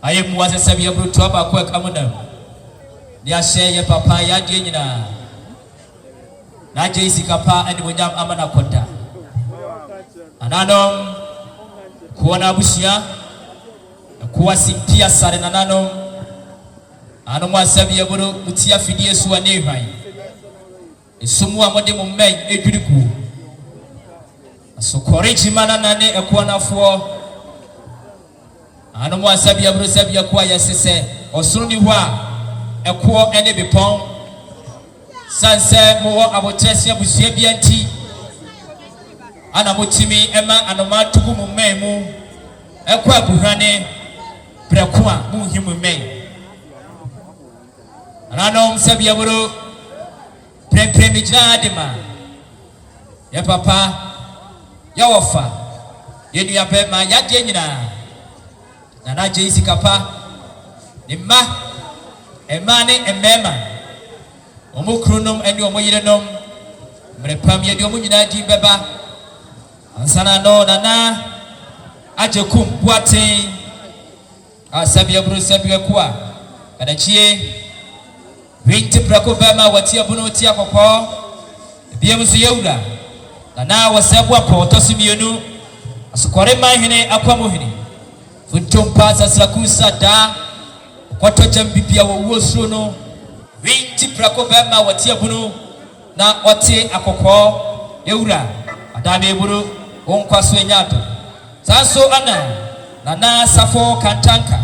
I am was a Sabia Brutoba quick amuna. Dia share your papa yadina. Adjei A.K.A and William Amana Kota. Anano Kuana Bushia, Kuasi Pia Saranano, Anoma Sabia Buru, Mutia Fidia Suanevai. Sumua Modemo Meg Edriku. Asokore Chimanane Akwana for Anoma Sabia Buru Sabia Kwaya Sese, or Suni Wa, a quo and a bepon. Sanse mo abotesia busie bianti ana motimi ema anoma tugu mu memu ekwa abuhwane preko a mu himu men ananom sabia buru prempre jadema ya papa ya wofa yenu ya bema ya de nyina na Adjei A.K.A ni ma emane emema Omukronum and your moyenom, Mrepamia Yomunina di Beba, Ansana no Nana, Ajokum, Puate, Asabia Brusabia Qua, Adjei Rite Bracobama, Watia Bonotia Papa, Biamus Yoda, Nana was Sabwa, Tosimionu, Asokore Akwamuhene, Futum Pasa Sakusa da, Quatojam Bipia Wosono. Rite Bracobama, Watia Bunu, na Ote Akoko, Eura, Adame Buru, Onkaswenyato, Saso Ana, Nana Safo Kantanka,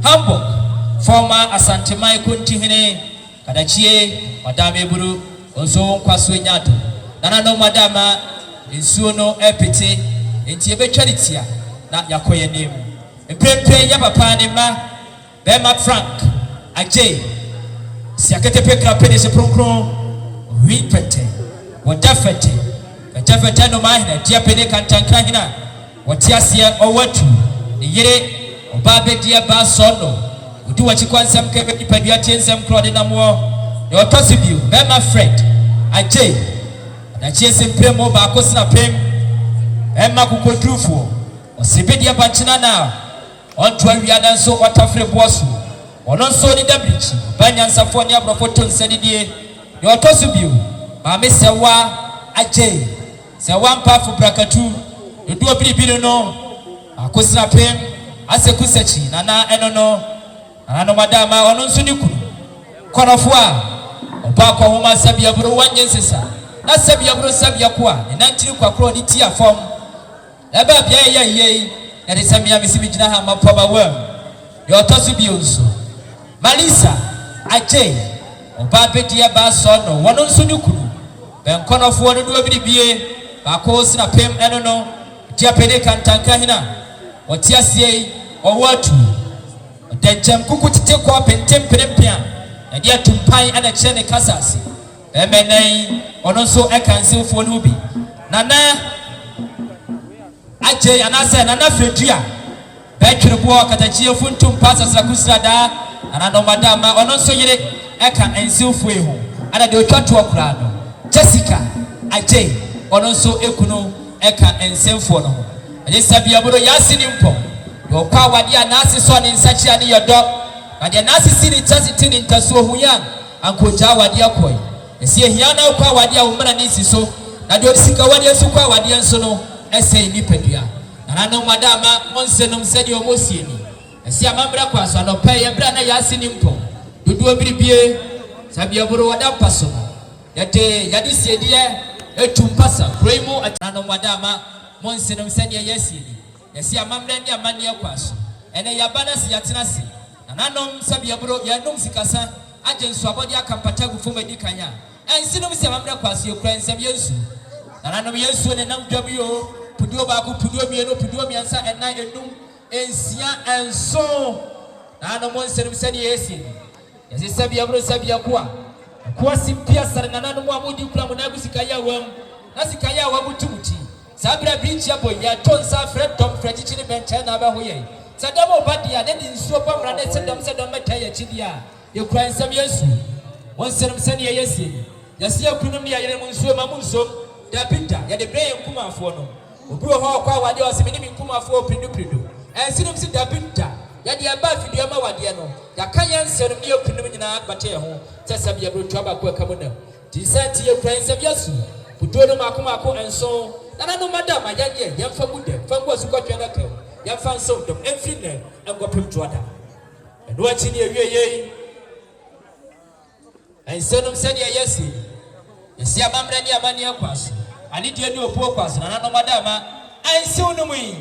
Hamburg, former Asante Asokore, Adjei Madame Buru, Ozo Onkaswenyato, Nana no Madama, Insuno Epite, Intiebe Charitia, na Yakoye name. Emprempe Yapapanema, Bema Frank, Adjei. Siakete pekra pede se pronkron ripete wadafete wadafete no mahina dia pede kantanka hina watiasia owatu ni yire obabe dia ba sono udi wachikwansam kebe dipadua tiensam krode na mo ne otosibiu bema Fred Adjei Adjei sempremo ba akosina pem emma kukodrufo osibedia banchina na onto awiada nso otafre boasu ono so ni dabrichi banyansa fo ni abrofoto nsadidie ne otosubiu ma mesewa Adjei sewa mpafu brakatu edu obiribiri no akosina pem asekusachi nana enono nana madama ono nso ni kunu konofo a oba kwa homa sabia buru wanyensesa na sabia buru sabia kwa ni nantiri kwa kro ni tia fom eba bia ye ere samia misibi gina ha mapoba wam ne otosubiu nso Malisa Adjei obabe dia ba sono wono nso ni kunu benkonofo wono do obiribie ba ko sina pem eno no dia pede kantanka hina otiasie owatu odenjem kukutite ko pentemprempia na dia tumpan ana chene kasasi emenan ono nso ekanselfo no bi nana Adjei anase nana Fredua betwerebo katachie funtum pasa sakusada anano madama ono nso yire eka ensilfo ehu ana de otwato okra no Jessica Adjei ono nso ekuno eka ensilfo no ade sabia bodo yasini mpo yo kwa wade anase so ne nsachi ane yodo ade anase sini tasiti ni ntaso huyan ankoja wade akoi esi ehia na kwa wade a umra ni siso na de osika wade so kwa wade nso no ese ni pedua anano madama monsenom sedi omosieni esi amambra kwa so no pay ebra na yasini mpo dudu obiribie sabia buru wada paso yadi sedie etumpasa proimo anano madama monsenom sedi yasini esi amambra ni amani kwa so ene yabana si yatenasi anano sabia buru yanum sikasa Adjei nso abodi akampata gufuma dikanya ensinom se amambra kwa so yekura nsem yesu anano yesu ne nam dwabio puduo ba ku puduo mieno puduo miansa ena enum ensia enso na ano monserum sani yesi yesi sabia bro sabia kwa simpia sare na nanu amudi kula munagu sikaya wam na sikaya wa butumuti sabira bridge abo ya tonsa Fred Tom Fred chini bencha na ba hoye sadamo badia ne di nsuo pa mra ne sedom metaya chidia ye kura nsam yesu monserum sani yesi yesi akunum ne yere munsuo mamunso da pita ya de breye nkumafo no obi ho kwa wade osimini nkumafo pridu ensinum si da pita ya dia ba fidua ma wade no yaka yanse no ne yakunu nyina bate ho tsasa bia bro twaba ko akamuna disati yakura nsam yasu budo no makomako enso nana no madam ayanye yamfa gude fango sukotwa na kam yamfa nso dom enfine engopem tuada eno achi ne awie ensenom sedi ayesi yesi amamre ni amani akwaso ani die ni opuo kwaso nana no madam ansi unumui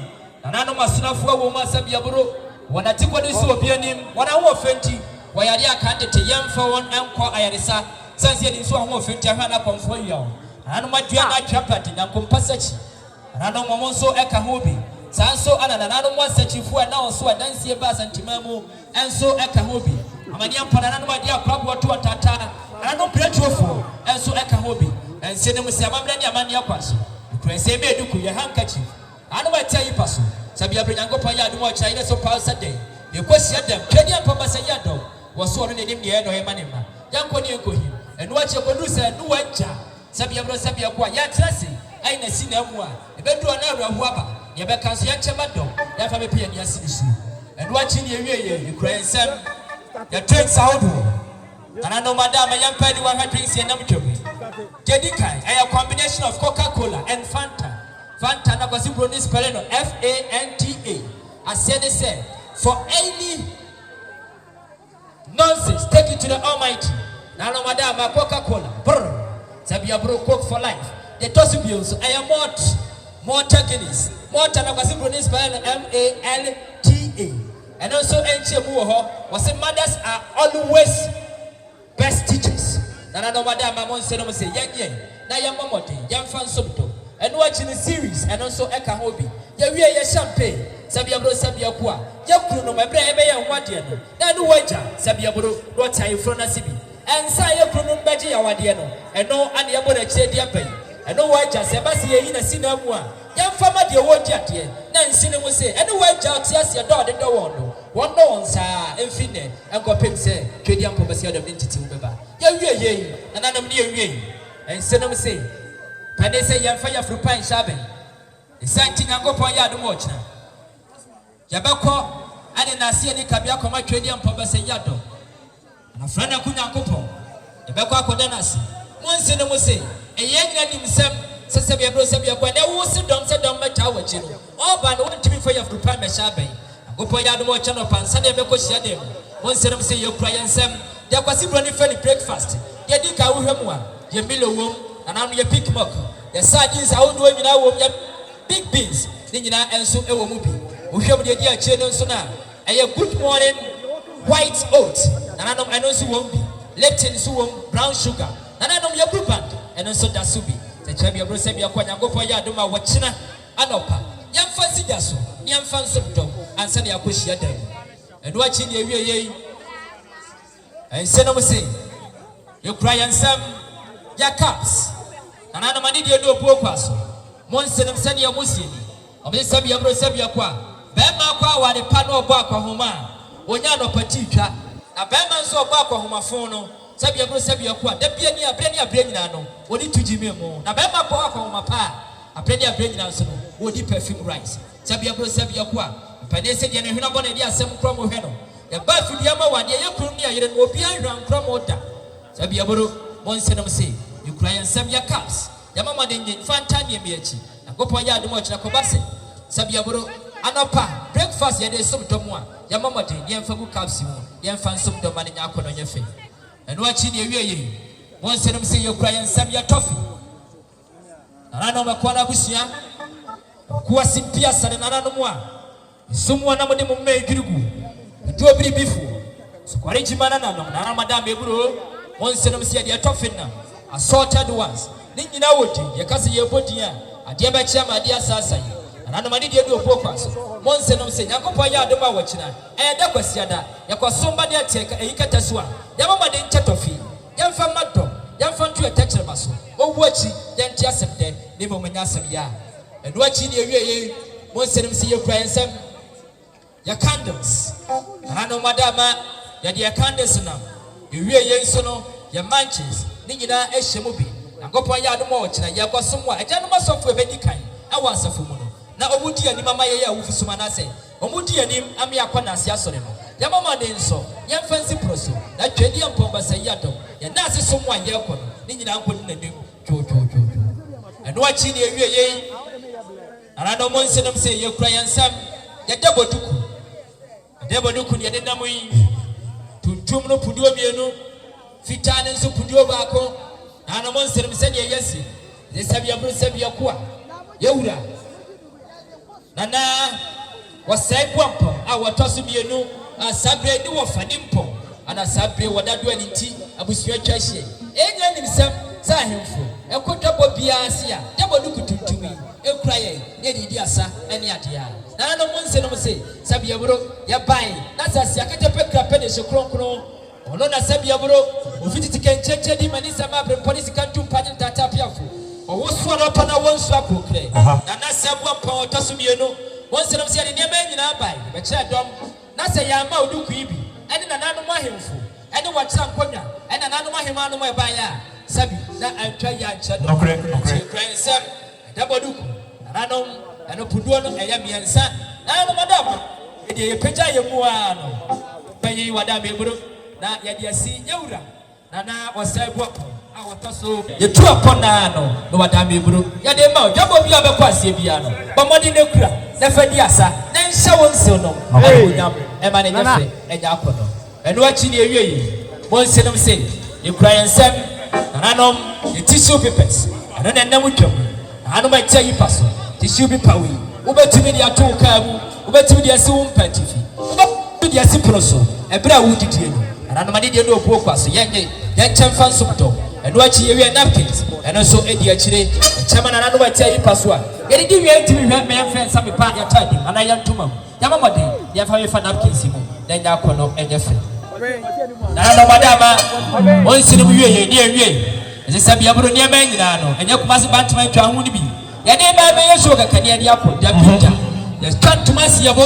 nana no masunafo wo masabia bro wanati kwadi so obianim wana ho ofenti wayade akande te yamfa won enko ayaresa sanse ni so ho ofenti ahwa na komfo yawo nana madua na twapati na kompasachi nana momo so eka hobi sanso ana nana no mwasachifu na oso adansie ba santimamu enso eka hobi amani ampana nana madi akwabo to atata nana pretrofo enso eka hobi ense ne musia mamre ni amani akwaso kwense be duku ye hankachi nana mati ayi paso sabia brenyangopa ya adu mo cha ile so pa sade ye kwesi adam twedi ampaba se yado woso no nenim ne no emanema yanko ne enkohi enu ache kodu se nu wanja sabia bro sabia kwa ya trase ai na sina mu a ebedu na awrahu aba ye be kanso ya chema dom ya fa be pia ni asini su enu achi ne ewie ekura ensem ya drink saudo ana no madam ya mpadi wa drinks ye nam twemi jadi kai a combination of Coca-Cola and Fanta na kwasi bro ni spell no Fanta asene say for any nonsense take it to the almighty na no madam Coca-Cola sabia bro Coke for life the tossibios I am more Guinness more na kwasi bro ni spell no Malta and also enchemu ho was mothers are always best teachers na no madam amon no say yenye na yamomote yamfan sobto and watching the series and also eka hobby ya wie ya champagne sabia bro sabia kwa ya kru no mebre ebe ya nwade no na no waja sabia bro do tai fro na sibi ensa ya kru no beje ya wade no eno ane ya boda chie dia pen eno waja se ba se yi na sinamu a ya mfama de wodi ade na nsine mu se eno waja otiase do de do wono onsa enfine enkopem se twedi ampo bese odom ntiti wo beba ya wie na nanam ne ya wie ensenam se pade se yamfa ya frupan shaben isanti nyangopon ya adom ochina yabekọ ane na se ni kabia koma twedi ampo bese yado na frana kunyankopon yabekọ akoda na se monsenam se eyenga nimsem sese bia bro se bia kwa na wo se dom meta wachi no oba no wontimi fa ya frupan me shaben gopo ya adom ochina no pansa de beko hia dem monsenam se yekura yensem de kwasi bro ni fa ni breakfast ye di ka wo hwemu a ye milo wom anam ye pick mock ye sardines awodo nyina wom ye big beans ni nyina enso ewo mu bi ohwem de di ache no nso na eye good morning white oats nanam enso wom bi leptin so wom brown sugar nanam ye blue band enso da so bi se chabi abro se bi akwanya gopo ya adoma wo china anopa yamfa sidia so yamfa nso dom ansa na yakohia dan eno achi ne ewie yei ense no se ye kura yansam ya caps nana mani de do opuo kwaso monsenem sane ya musini obe sabia bro sabia kwa bema kwa wade pa no obo akwa homa onya no pati twa na bema nso obo akwa homa fon no sabia bro sabia kwa da bia ni abre nyina no oni tujime mu na bema kwa akwa homa pa abre nyina nso no oni perfume rice sabia bro sabia kwa pade se de ne hwena bone de asem kromo hwe no ya ba fidua ma wade ye krum ni ayere no obi ahwan kromo da sabia bro monsenem se Ukraine sabia caps ya mama de Fanta ni emiachi agopo ya ademo china kobase sabia bro anapa breakfast ya de somtomo a ya mama de yemfa gu caps mu yemfa somtomo ma nya akono nyefe eno achi ni ewie monsenem se Ukraine sabia toffee nana no makwana busia kuwa simpia sare nana no mu a sumu na mode mu megirigu do biri bifu so kwari jimana na no nana madam eburo monsenem se ya toffee na assorted ones ni nyina wodi ye kase ye bodin a ade ba chia ma de asasa yi anano mani de do pokwas monse no se yakopɔ ya adoma wachina da kwasiada ye kwasomba de ateka eyikata so a ya mama de nchetofi ya mfa madom ya mfa ntu etechere maso owu achi ya ntia semde ne mo manya asem ya eno achi ne ewie ye monse no se ye kura ensem ya candles anano madama ya de candles na ewie ye nso no ya manches ni nyina ehyemu bi yakopɔ ya adoma wachina ye kwasom a agya no masofo ebedi kan awa asafo mu no na omudi ani mama ye ya wufusuma na se Omudi anim ame akwana Asokore no. Ya mama de nso, ya fancy proso. Na twedi ampomba sayadom. Ya na ase so mo anye kono. Ni nyina nkodi nanim. Cho. Eno achi ne ewie ye. Ana no monse nam se ye kura yansam. Ya deboduku. Deboduku ne de namuyi. Tuntum no puduo mienu. Fitane nso puduo baako. Ana monse nam se ne yesi. Ze sabia bro sabia kwa. Yewura. Nana wasai kwampo a watoso mienu asabre ni wofani mpo ana sabre wadado aninti abusua twahye enya nimsam sa ahemfo ekotobo biase a debo duku tuntumi ekura ye ne didi asa ene ade a nana no monse no se sabia bro ya bai na sasi aketepe krape de shekronkron ono na sabia bro ofiti tikencheche di manisa mabre police kantu mpanye tata piafo owo suara pa na wonsu akokre nana sabua mpa watoso mienu once nam se ne niam nyina bai be kira dom na se ya ma oduku ibi ene na nanu mahemfo ene watra nkonwa ene nanu mahema no bai a sabi na antwa ya ncha do okre sem da boduku nanu ene puduo no eya miensa nanu madam e de ye peja ye muwa no bayi wada mebro na ya de asi yewura nana wasai bo a watoso ye tu apona no wada mebro ya de ma dabo bia be kwase bia no bomodi ne kura na fadi asa na nhyɛ wonse no ayonyam ema ne nyefe enya akono eno achi ne ewie yi wonse no se e kura yensem nanom e tissue papers eno na nam twam nanom a tia yipa so tissue paper wi wobetumi dia to ka mu wobetumi dia se wo mpatifi wobetumi dia se proso ebra wo didie no nanom ade dia no obuo kwaso yenye yenkyem fan subto eno achi ewie napkins eno so edi achire chama na nanom a tia yipa so a yedi di wie ntimi hwe me friend sabe pa ya tadi ana ya ntuma ya mama de ya fa me fa napkins mu na nya akono enye fe na no madama onsi no wie ye ni ewie ese sabe ya bro ni ema nyina no enye kumase bantuma twa ho ni bi ya de ba be yeso kakania di akọ ya pinta ya tantuma si yabo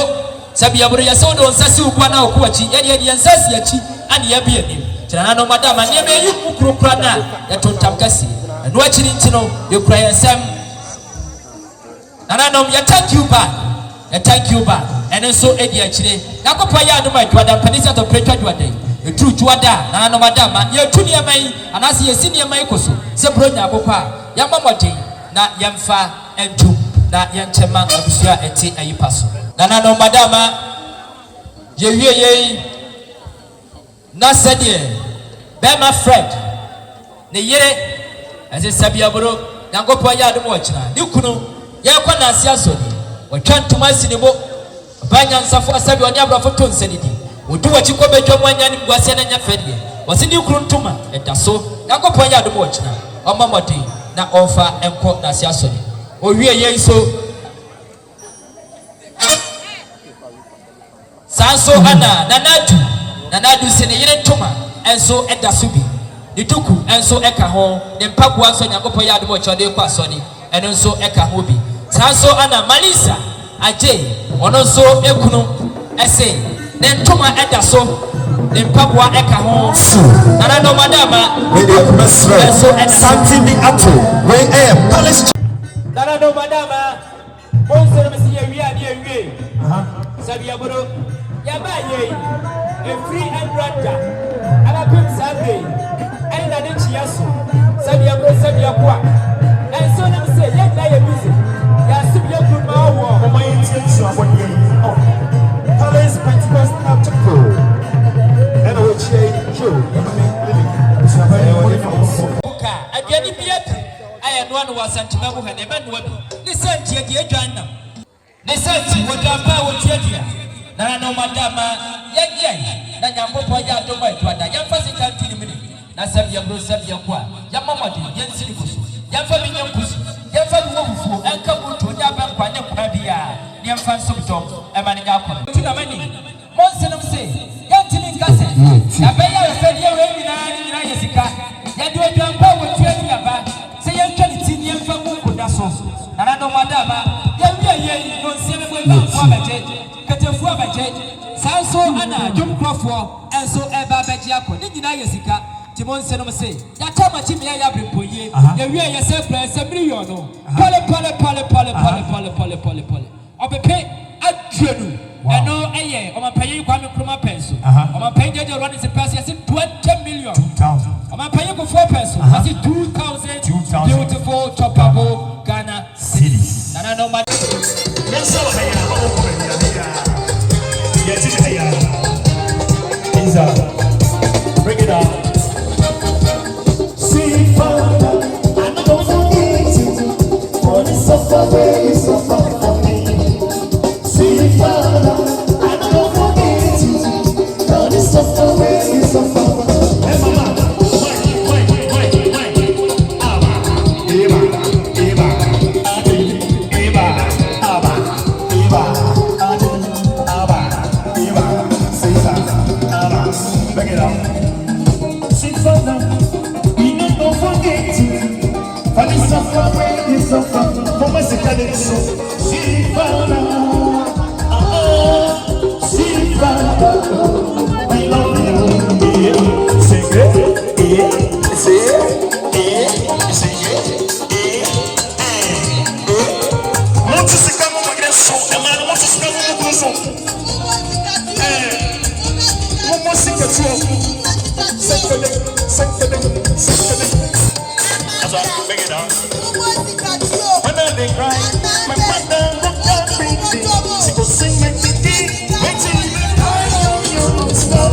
sabe ya bro ya so do nsasi ukwa na okwachi ya de nsasi achi ani ya bi ani tira no madama ni ema yi kukurukura na ya tontam kasi eno achi ni ntino ye kura yensem Nananom ya thank you back and so edi achire nakopa ya adoma adwada panisa to pretwa adwada e tru twada nananom adama ya tuni amai anase ye sini amai koso se bronya akokwa ya mamode na yemfa entum na yenchema abusua eti ayipaso nananom adama ye wie na sedie bema fred ne yire ase sabia bro nakopa ya adoma ochina ni kunu ya kwa na Asokore watwantuma sinebo banya nsafo asabi wani abrafo tonsenidi odu wachi ko bedwa mwanya ni gwase na nyafedie wasidi kuruntuma edaso yakopon ya adom wachina omamode na ofa enko na Asokore owie yenso sanso ana nanadu sene yire ntuma enso edaso bi nituku enso eka ho ne mpago anso yakopon ya adom wachode kwa Asokore eno nso eka ho bi sanso ana Malisa Adjei ono so ekunu ese ne ntoma eda so ne mpabwa eka ho nana no madama we dey kumesre Asante Asokore we palace nana no madama bonse me si ewie sabi aboro ya ba ye e free and randa ala pim sabe ai na de chiaso sabi aboro sabi akwa and so na say ye na ye busy ya sabi akwa ma wo Palace Pentecost Atoko and I will change you. Adwani biatu aya no anu Asante Asokore be no abi ni santi adi adwanam ni santi wodamba wotiadia na no madama ye na nyampopo ya adoma adwada ya fasi kantu ni mini na sabia bro sabia kwa ya mamade ye nsini kusu ya fa binyam kusu ya fa wufu enka buto ya ba kwa ne kwa bia ni mfa nsubdom e ma ne yakọ tuna mani monsenum se ya ntini nkase ya be ya fe ye we nyina yesika ya do adwamba wotiadia ba se ye ntwa ni tini mfa mu da so na no madama ya wie no nseme bo ba kwa baje katefu abaje sanso ana dwumkrofo enso eba baje akọ ni nyina yesika timonse no se ya tama chimi ya brempoye ya wie ya se pra se million no pale opepe Adjei A.K.A Akwamuhene Kwame Nkrumah pencil. Paying Adjei run is a pass, yes, 20 million. 2,000. Paying for 4 pencils, that's 2,000 beautiful choppable Ghana cities. Nana no matter. Bring it up. See, Father, I don't forget you. For the suffer where you suffer for me. See, Father, I don't forget you. For the suffer where you suffer for me. Hey, Mama, wait. Bring it up. See, Father, we don't forget you. For the suffer where you suffer. For my second see, Father, see, Father, we love you. Sing it, sing it. Não te se calma uma agressão, é mais não te se calma uma agressão. Vamos se que tu as I bring it on. When they cry, my mother look down pretty. She go sing my titty, waiting. You stop.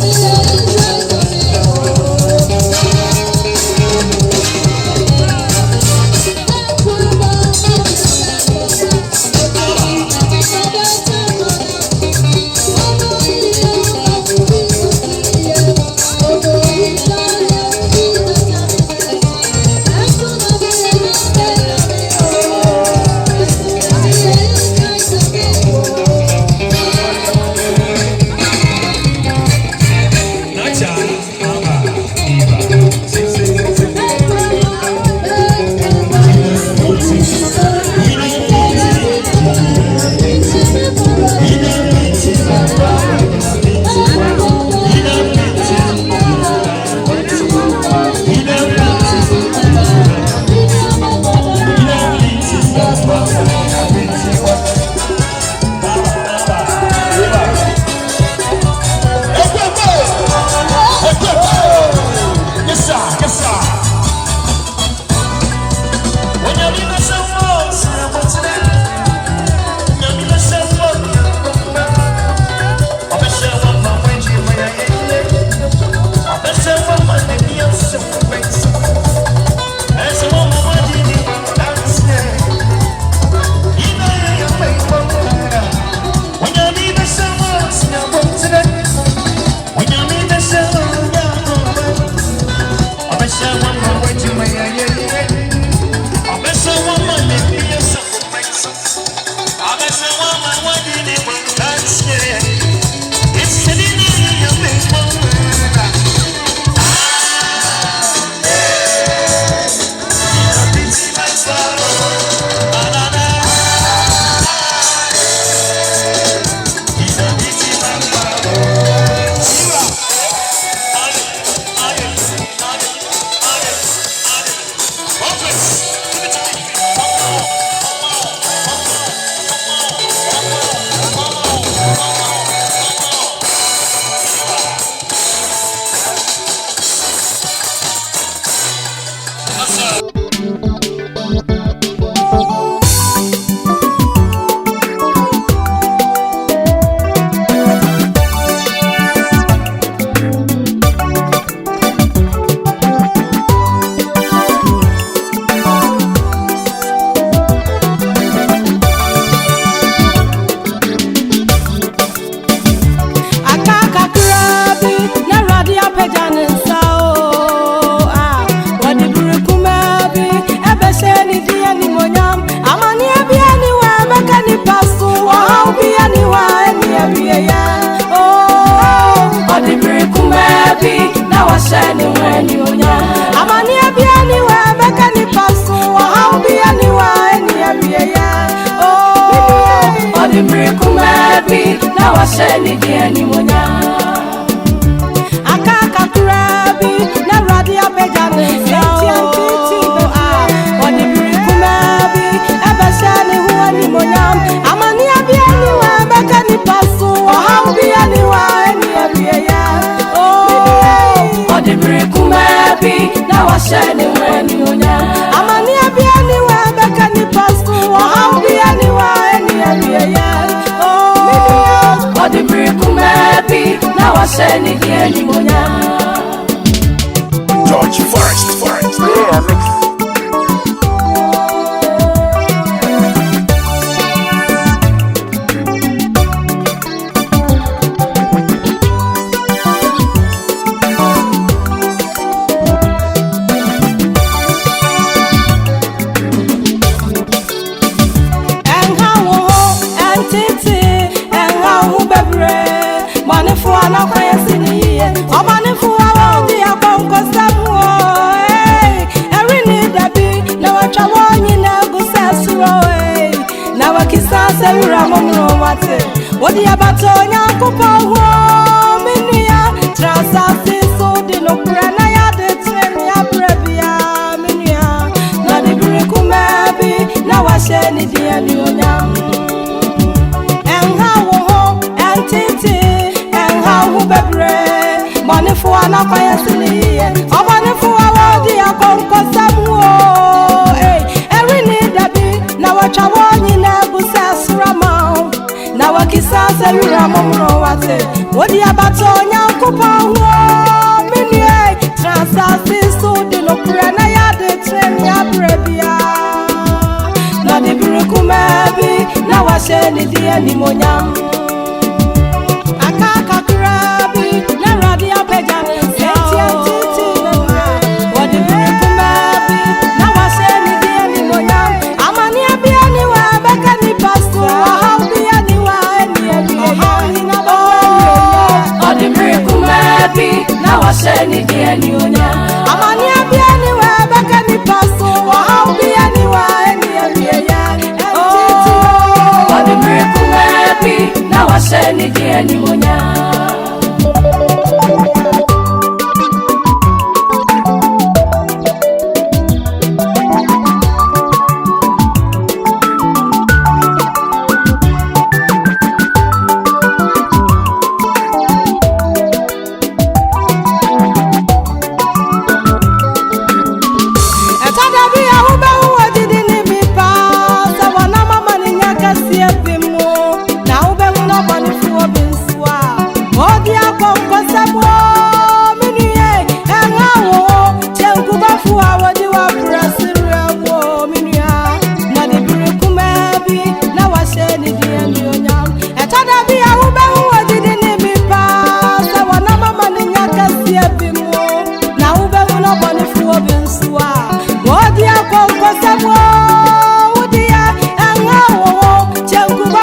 Yeah. na washeni dieni monya akaka kurabi na radio pejane enti odi birikumabi abashani huani monya amani abiani wa bakani pasu ohambiani wa eni abiya odi birikumabi na washeni huani monya amani abiani wa bakani pasu ohambiani wa eni abiya odi birikumabi na washeni dieni monya George first. Yeah, mix. Odi abatonya kupo minia transasi so di no prana ya de trem ya prebia minia na di birikumabi na washeni dia ni onya enha wo entiti enha wo bebre monifo ana kwaya siniye omonifo awodi akonkosamu every need dabi na wachawo nyina gusasrama na wakisasa yura momro wate wodi abatonya kupo minie transasi so de no prana ya de trem ya prebia na de birikumabi na washeni dia ni monya akaka kurabi na radio pejane enti wodi birikumabi na washeni dia ni monya amani abiani wa bakani pasto na washeni dieni onya amani abiani wa bakani paso wa abiani wa eni abiya entiti odi birikumabi na washeni dieni onya Wodi akwa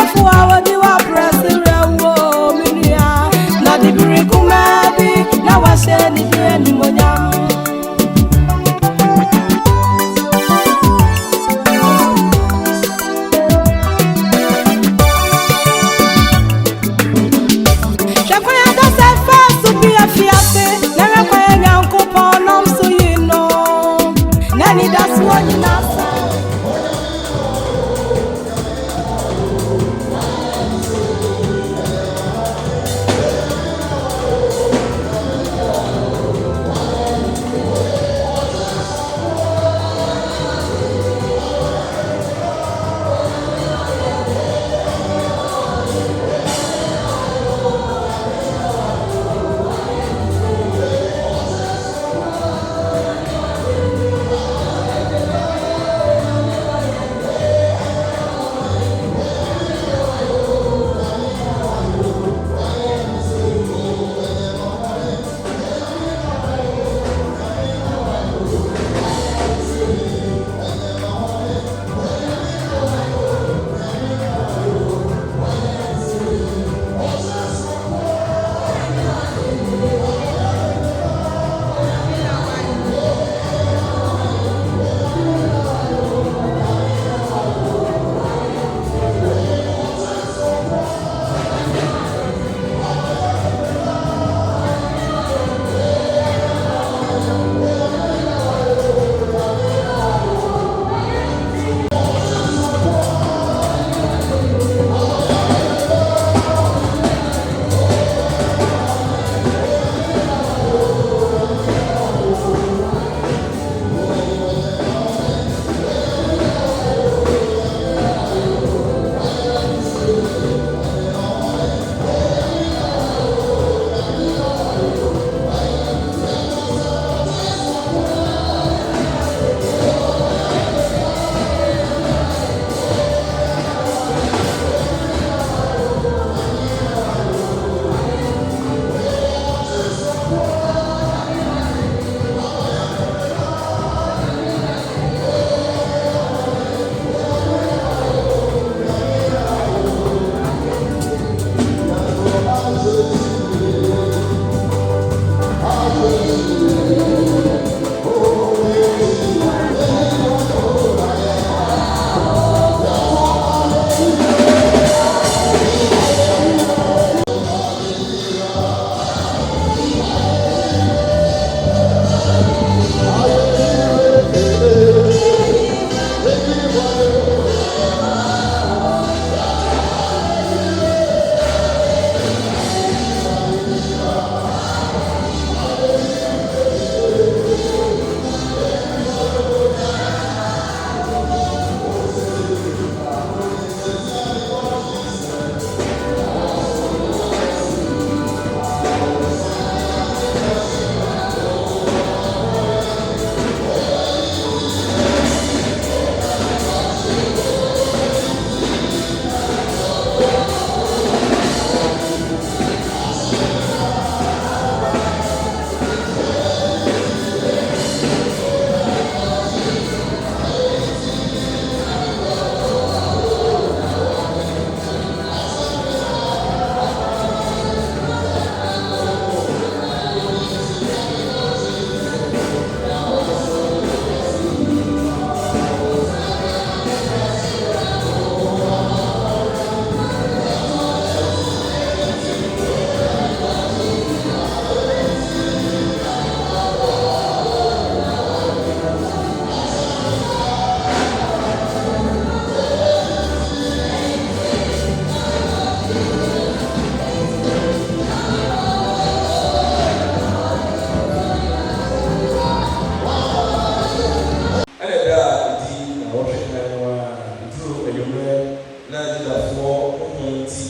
for community.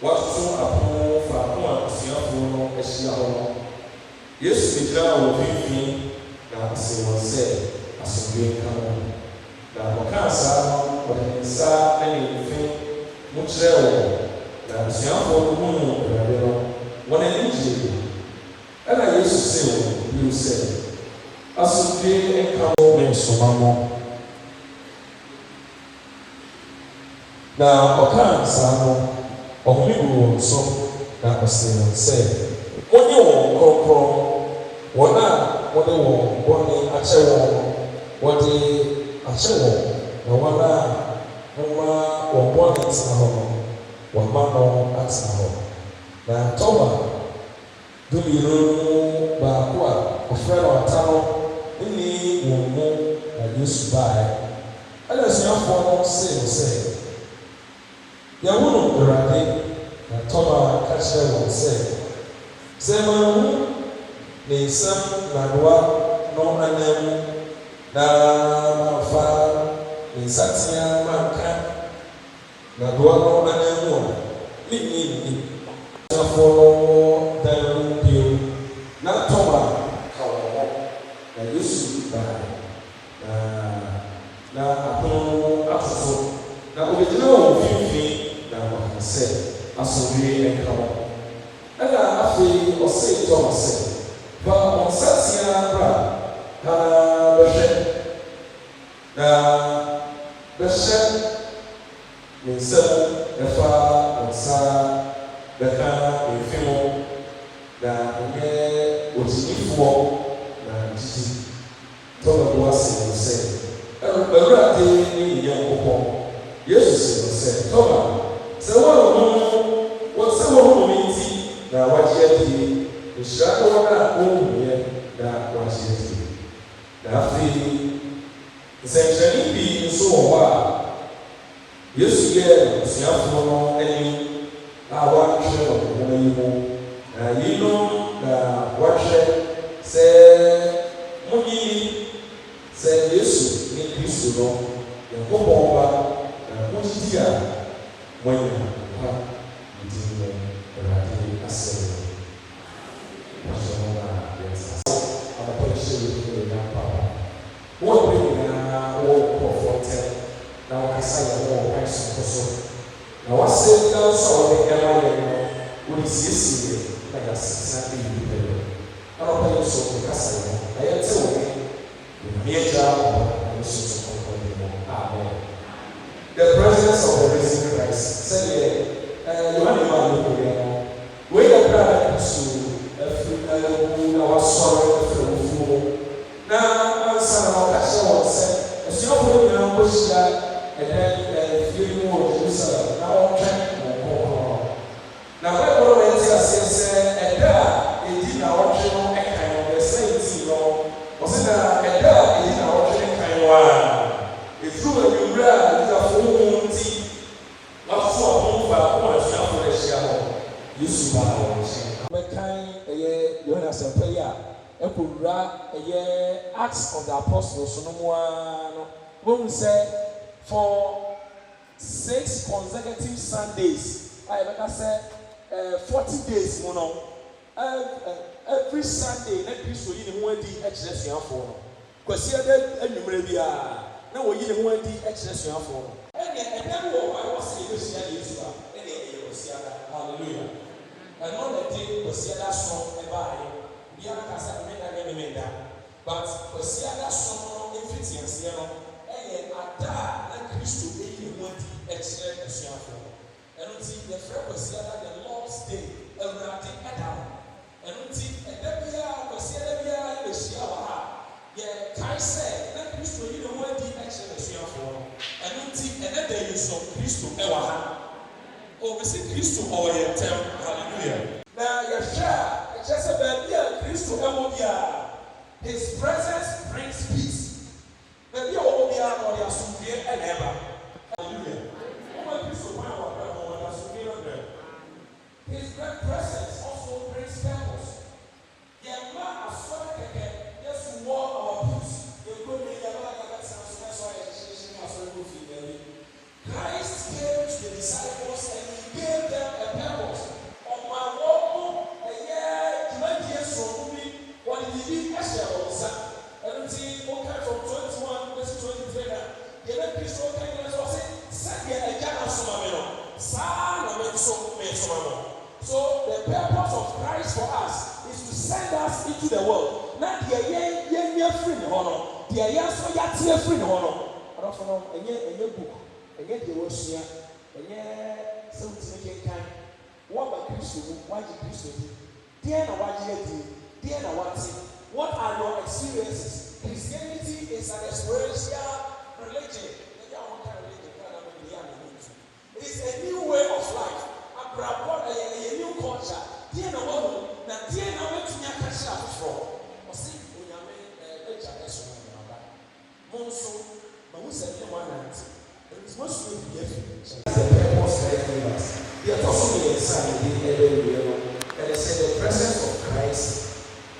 What so upon for Siapo, a Siapo. Yes, we tell of him that Simon said, as a great come. Now, Wakasa, what he said, anything, much there. Now, Siapo, one an injury. And I used to say, you say, as a great come in Somamo. Now, Wakasa, of me so that was said, when you walk, what they want, what they actual, no one or one is one man at home. Now, Toba, do you know Bakua, a friend or town, any woman I used to buy? And as young for say, Yawu Rite, na Toba catch them and say, ne sam na doa no anam na fa ne satia manka na doa no anam ni for the bio na Toba kawo na Yesu ba na apono afofo na obedina wo fifi na wa se asomdwe enkawo ana afi ose Thomas ba on satia bra na beshe minsa efa onsa beka efimo na nye otinifo na titi to do ase se ewurade ni Yankopon Yesu se Toba se wo minti na wajiati ishaka wana umye na wajiati na afi nsɛnkyerɛnne bi nso wɔ hɔ a Yesu yɛ abusuafoɔ no anim a wɔahwɛ wɔ nwoma yi mu na yinom na wɔahwɛ sɛ monyi sɛ Yesu ne Kristo no Yankopɔn ba na mogyidi a moanya ha nti no Awurade asɛm no wɔhyɛ no a yɛsa anapa hyɛ wɔ na papa wɔn bɛ wɔn kɔfɔtɛ na wɔkasa yɛ wɔn kwan so na wɔasɛ na nso a wɔde ɛma yɛ no wɔde siesie na yɛasesa eyi pɛlɛ anapa yɛ nso wɔkasa yɛ na yɛte wɔn na yɛgya wɔn na yɛso so kɔkɔɔ yɛ wɔn amen. The presence of the risen Christ sɛdeɛ yohane ma no kɔyɛ no wɔyɛ kra na so afiri na wɔasɔre afiri wɔfuo na ansa na wɔkahyɛ wɔn sɛ asuafoɔ nyinaa nkɔhyia ɛdɛ fie mu wɔ Jerusalem na wɔtwɛn wɔn kɔkɔɔ na bɛbɔrɔ wɔn ti aseɛ sɛ ɛdɛ a ɛdi na wɔtwe no ɛkan no ɛsɛ ɛti no wɔsɛ na ɛdɛ a ɛdi na wɔtwe no ɛkan no a ɛfiri awummere a nidafoɔ ho nti wɔafo ɔmo baako a asuafoɔ ahyia hɔ Yesu baa wɔn nkyɛn bɛkan ɛyɛ Yohane asɛmpa yi a ekowura ɛyɛ Acts of the Apostles no mu no wɔn sɛ for 6 consecutive Sundays a yɛbɛka sɛ 40 days mu no every Sunday na Kristo yi ne ho adi ɛkyerɛ suafoɔ no kwasi ɛdɛ anwummerɛ bi a na wɔyi ne ho adi ɛkyerɛ suafoɔ no ɛnɛ ɛdɛm wɔ hɔ a wɔsɛ yɛbɛhyia Yesu a ɛnɛ ɛyɛ kwasiada hallelujah ɛno na ɛde kwasiada so ɛbaeɛ biara kasa meda but kwasiada so no mfiti aseɛ no ɛyɛ ada na Kristo ɛyi ne ho adi ɛkyerɛ asuafoɔ ɛno nti yɛfrɛ kwasiada the Lord's Day Awurade ɛda no ɛno nti ɛda biara kwasiada biara yɛbɛhyia wɔ ha yɛkae sɛ na Kristo ɛyi ne ho adi ɛkyerɛ asuafoɔ no ɛno nti ɛda da yi so Kristo ɛwɔ ha ɔbɛsɛ Kristo ɔwɔ yɛn ntam hallelujah na yɛhwɛ a ɛkyerɛ sɛ baabi a Kristo ɛwɔ biara His presence brings peace. Baabi a wɔwɔ biara na ɔde asomdwoe ɛna ɛba hallelujah wɔn a Kristo kwan wɔ abɛɛ wɔn ɔde asomdwoe ɛbrɛ His presence also brings purpose. Yɛma asɔre kɛkɛ yɛso wɔ our peace yɛkɔ ne yɛba yɛbɛtena so na sɔ yɛ hyehyɛ ne asɔre kɔ fi baabi Christ came to the disciples So the purpose of Christ for us is to send us into the world. Now the free the honor, the so yet free the honor. I don't know any book, and yet the Russia, and yet something kind. What about Christian? Why did Christian? Dear, what are your experiences? Christianity is an experiential religion. It's a new way of life. A new culture. Dear, no one, now dear, no one to catch up from. Or see, when you make a Monso, but who said you want that? It is most of the purpose of us. The apostle is saying, and they say the presence of Christ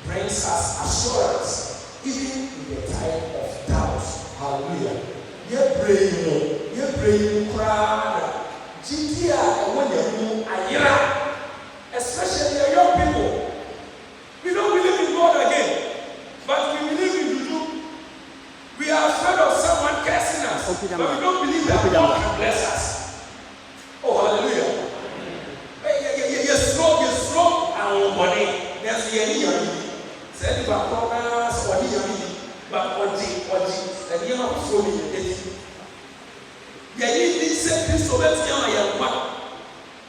brings us assurance, even in the time of doubt. Hallelujah. You're praying, crowd. Gidia, when you are, especially the young people, we don't believe in God again, but we believe in Juju. We are afraid of someone cursing us, but we don't believe that God can bless us. Oh, hallelujah. You're strong, and money. There's the enemy. Send you back programs or the enemy, but Oji, and you're not fully educated. You need this same so that's young.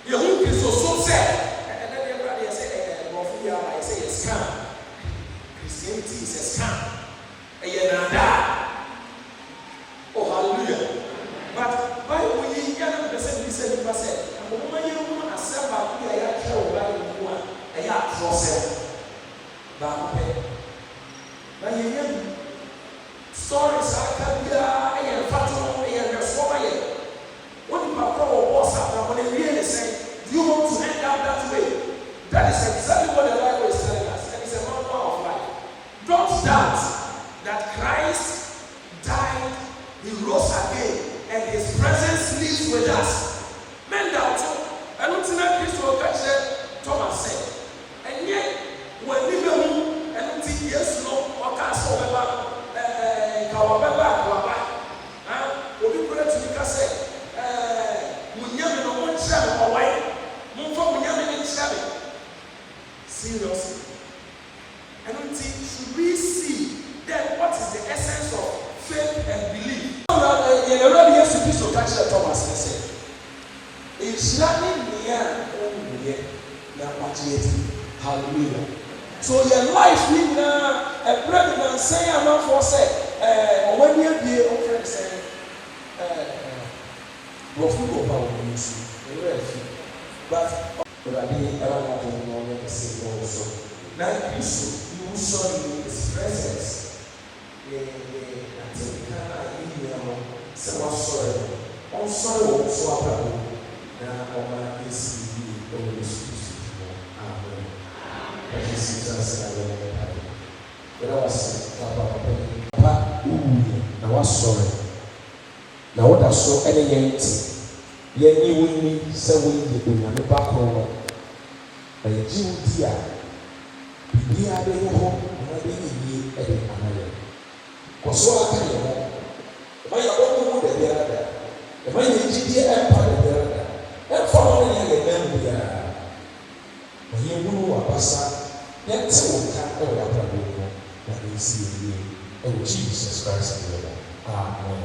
You won't be so sad. And then everybody say, I say, a scam. Christianity is a scam. And you're not that. Oh, hallelujah. But why would you get up the same said, and the woman you want to sell back, we are killed by the one, and you are process. But you know, stories are coming, and fatal, and respond. What if I call WhatsApp when they really say, do you want to end up that way? That is exactly what the Bible is telling us. And it's a matter of life. Don't doubt that Christ died, he rose again, and his presence lives with us. Men doubt it. I don't think that Christ will catch that Thomas said. And yet, when we go, I don't think yes, no, or cast over Kawababa. What we put it to the say, seriously. I don't think should we see then what is the essence of faith and belief? Thomas said, it's running near hallelujah. So your life in a pregnant say I'm not for say when you be a friend say but I didn't ever want to know the same also. Now, you saw his presence. So I'm sorry. I'm sorry, so I'm now, I'm is the Holy Spirit. Amen. Jesus, I when I was Papa, I was sorry. Now, what I saw any yet. Yeni wini se wini onyame ba kro na yeji udi a bibia de ho na de yi e de anaye koso aka ye ho ba ya bo mu de bia da e ba ye ji die empa de bia da e fo no ye ye na bia o ye wunu wa basa ye te wo ka e wa ba bo na de si ye e Jesus Christ name. Amen.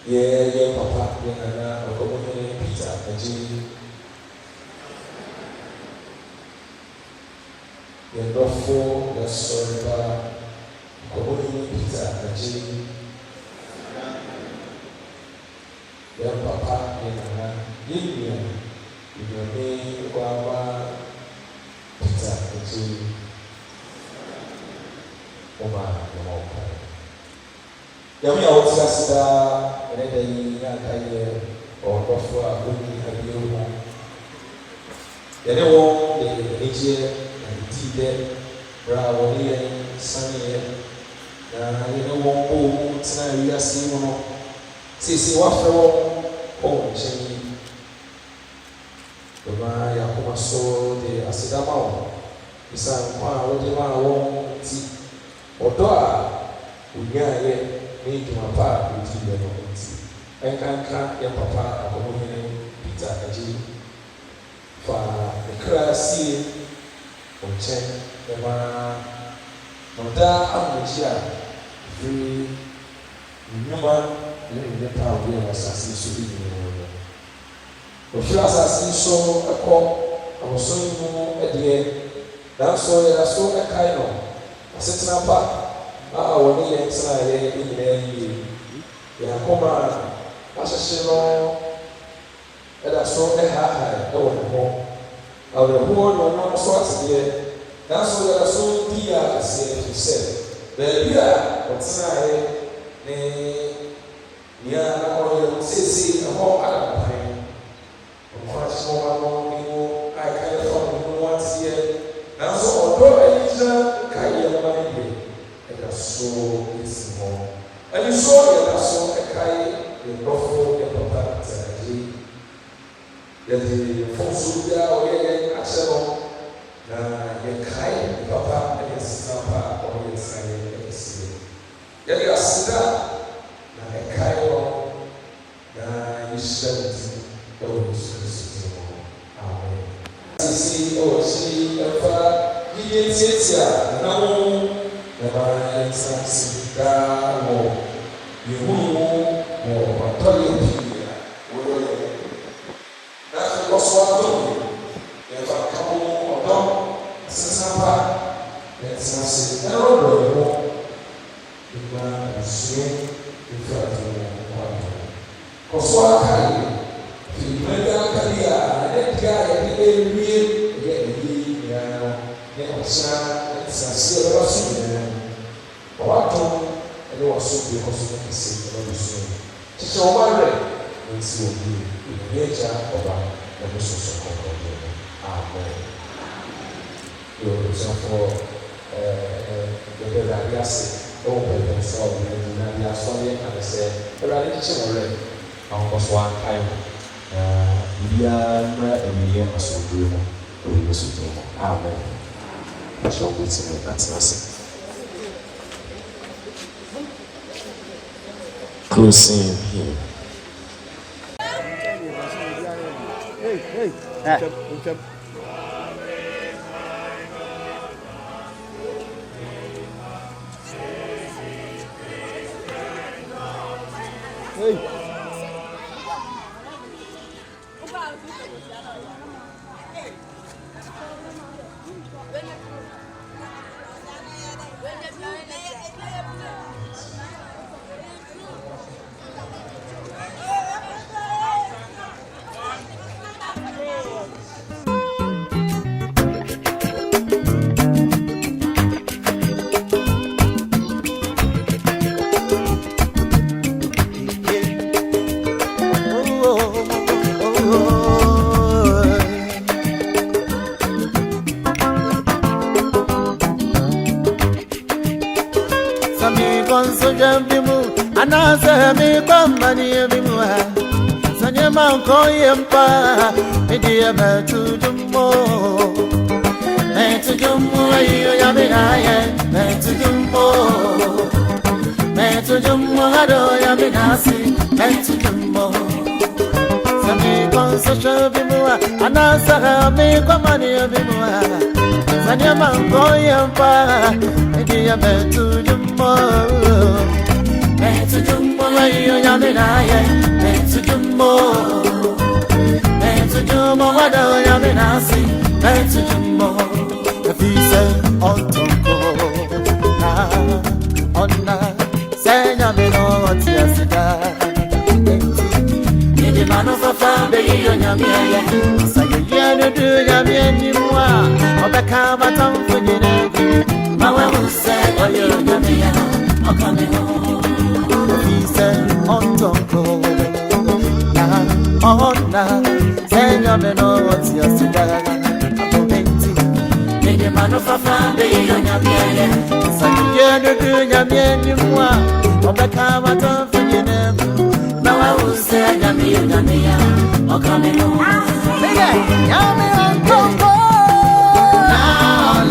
Yeah, Papa, yeah, Akwamuhene Peter, Adjei A.K.A Akwamuhene Peter, Adjei Papa, yeah, India, India, Kwama Peter, Adjei Oma, Yami awuti asida ene da yi akaye odofo a oni abiye ho yene wo de eje na ti de bra wo ni sanye na yene wo bo tina wi ase mu no sisi wa fe wo o cheni baba ya kuma so de asida ma wo Isan kwa wodi ma wo ti odo a unyaye ni jumapa uti be no ti enkanka ya papa Akwamuhene Peter Adjei fa krasi onchen ema noda amuchia free nyuma ni pa wo asasi so bi ni wo ofia asasi so ekọ awoson mu edie danso ya so ekai no asetena pa woni ye tsana ye nyina yi ya koma asese no eda so ha wo ho awreho no so asede danso ya so dia ase se be bia otsana ye ne ya na ko sisi ho ala pai o so no ni ai kai so no wants ye nanso odo ayija kai ya mani eda so isi mo ani so ya so kai ye profo ya papa Adjei ya de fonso ya o ye achero na ye kai papa ya sapa o ye sai ya isi ya ya sida na kai o na yishati o Kristo amen sisi o si efa Yetia now the instance that you or that's also done. If I come or done, Sapa, let's say, I don't know. The man is swing in front of one. Koswaka, if you make a career, that guy, he will get Sasi ya wasu watu ele wasu bi koso kesi na bisu chiche omare nsi obi imeja oba na bisu so konko amen yo so for the radiasi o be so na ya so ye ka se radi chiche more awon koso an kai bia na emiye asodu mo o yesu to amen. Shall we sing it? That's nice. Closing here. Anasa mi kwambani bimu sanye manko yempa idia metu jummo ayo ya minaye metu jummo hado ya minasi metu jummo sami konso bimu anasa mi kwambani bimu sanye manko yempa idia metu jummo metu jummo ayo ya minaye metu jummo hado ya minasi metu jummo Fise ontonko onna senya meno tiasida Nidi manu fafa be yo nyamiye saye no du nyamiye ni mwa obeka batam funyine mawe use oyo nyamiye okame ho Fise ontonko onna senya meno tiasida Manu fafa be yo nyamiye sakiye no du nyamiye ni mwa obeka batam funyine na wa use nyamiye okame no Yami on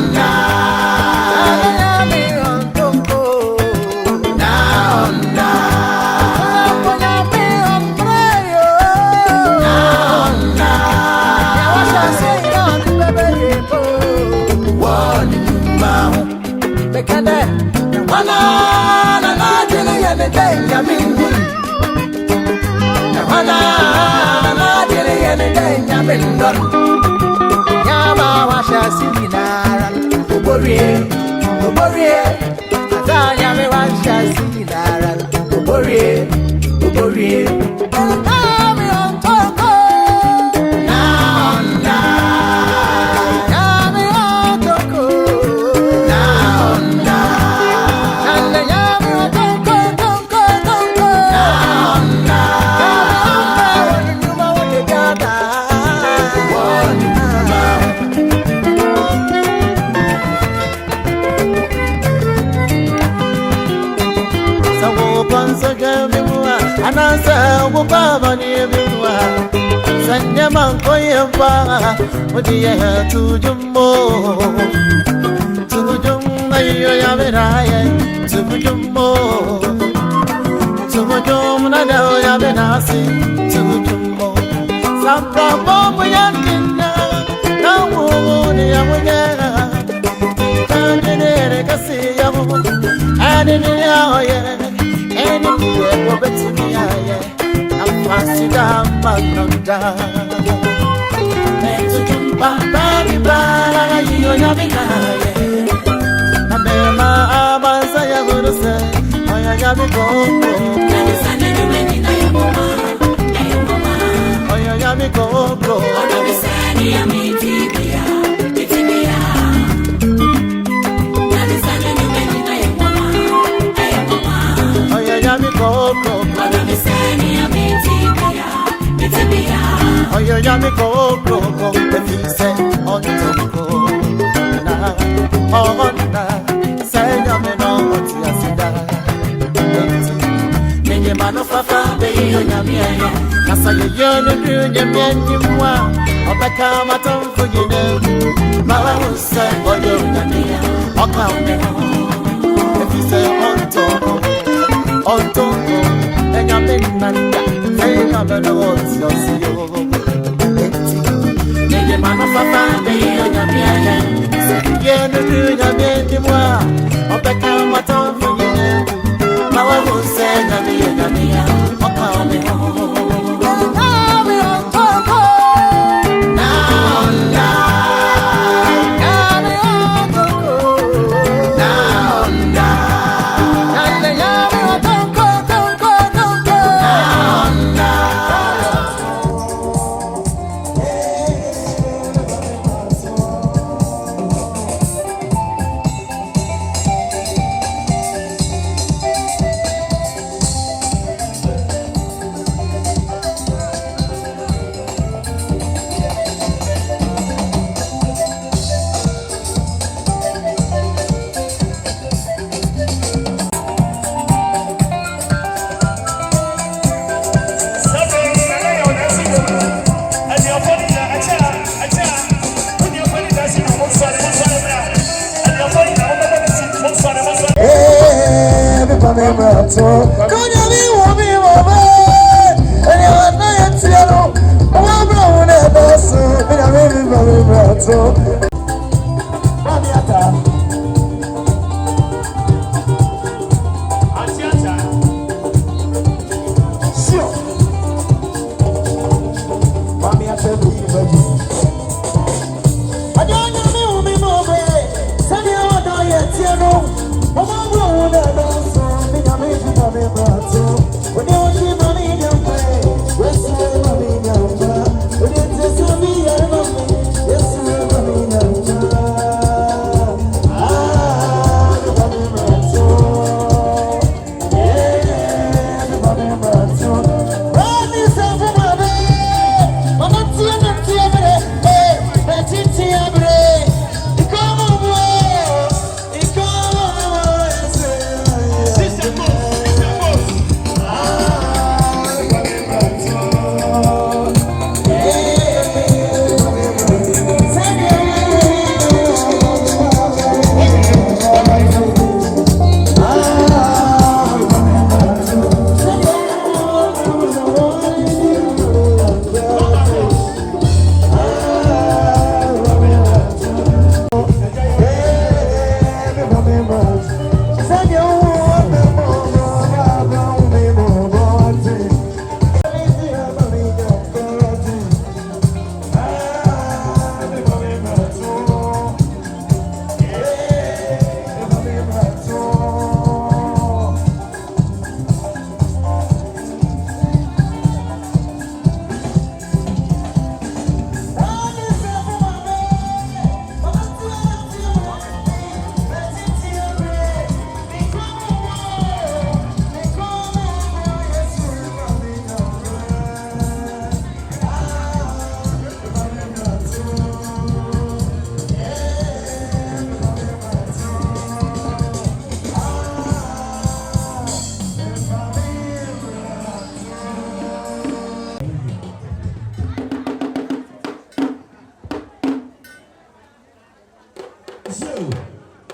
Oh,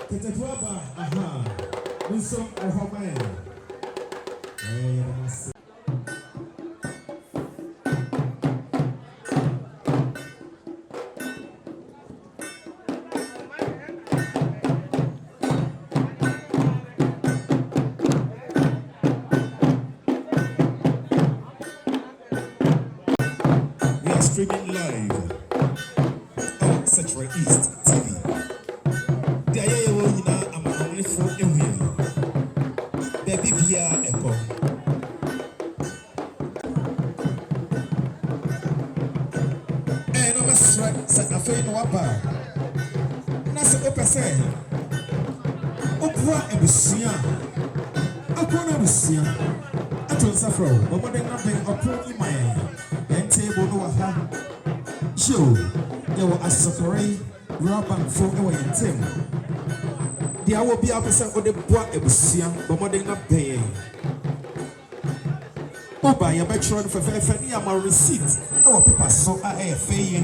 Tetatuaba, aha. Winsome Ohomai. We are streaming live on Central East TV. The Adjei A.K.A Akwamuhene. Baby Bia Echo. And I'm a strike, set a fame wapa. Nasa Opese. Opera Ebusia. Akwana Busia. Atul Safro. But what they nothing upon in my end table no aha. Joe. There were Asokore. Rabban for our team. There will be a person with the bois Ebusia. But what they not paying. Oba ya betron for fani ama receipt our paper so afeye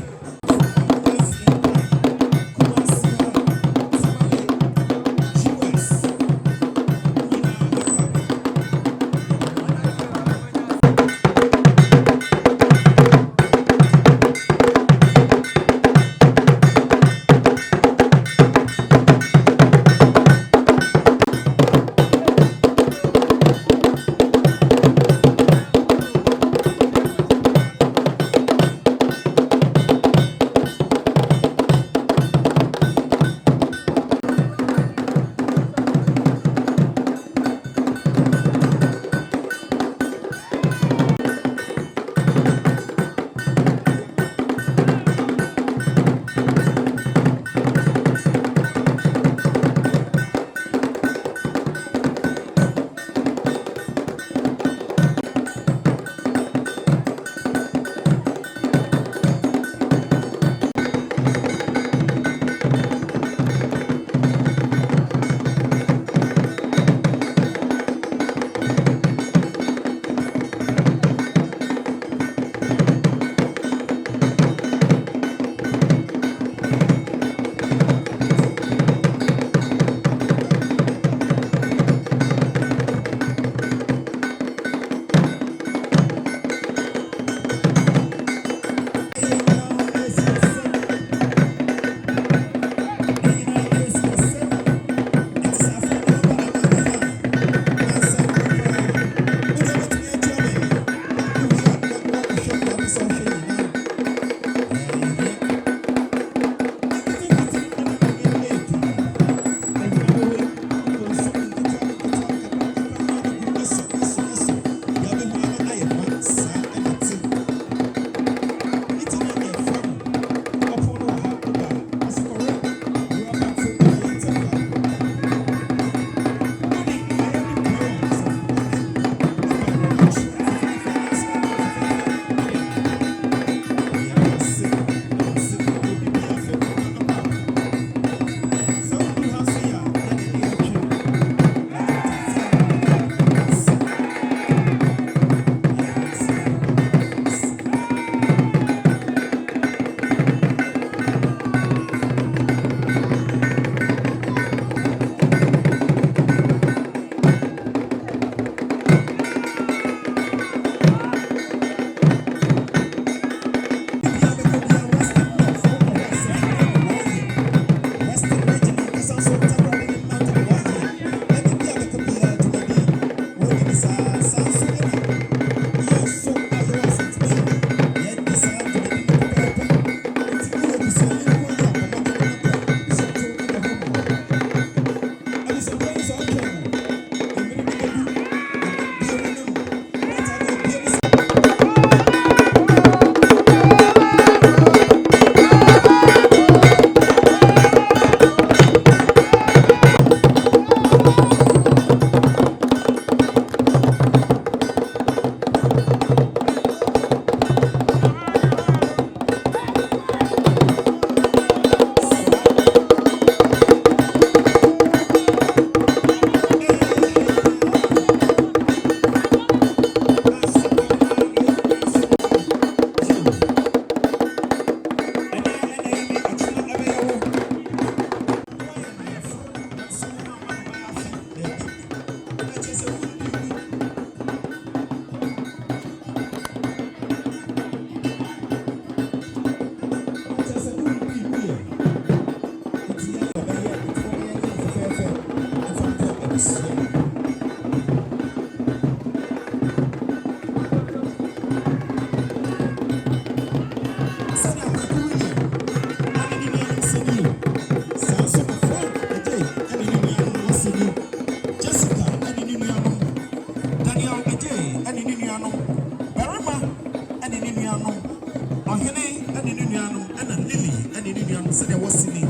what's in it?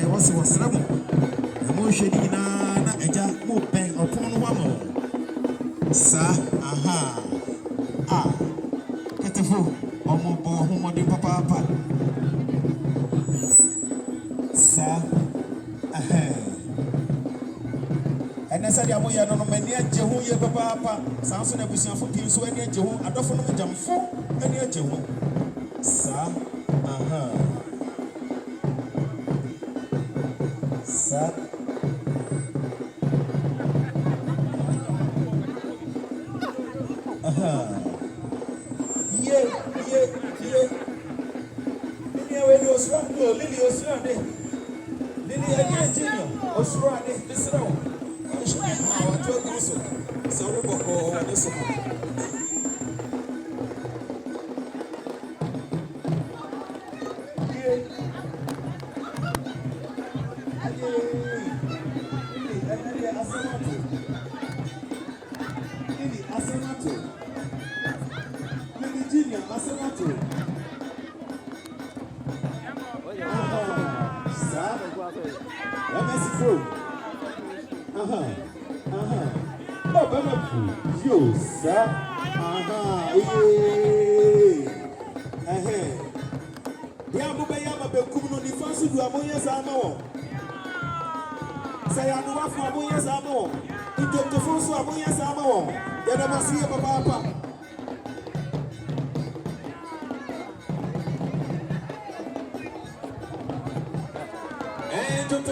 What's trouble? The more shady na Adjei more bang upon one more. Sir, aha. Ah, pitiful. Omo more than papa. Sir, aha. And I said, I'm going to many Adjei who ye papa. Sounds on a business for people so any Adjei. I don't know jump for any Adjei. Sir, aha. Sir. Yeah. Lily Osrande. Lily Adjei Junior. Osrande. Listen out. Sorry, Boko. Listen.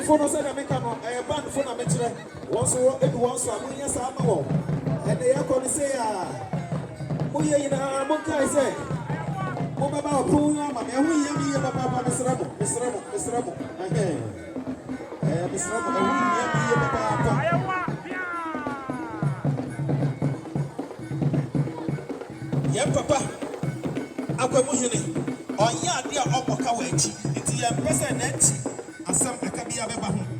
Phone said I make a band phone a metre. Once it was a years ago. And they are going to say, we are in a monkey. I say, oh, Baba, who am I? And we are Papa, Mr. Ramo. Mr. Ramo. Mr. Ramo, and we are Papa. Yeah, Papa. Akwamuhene. On ya dear Omoka Wechi. It's your president. Asante Asokore.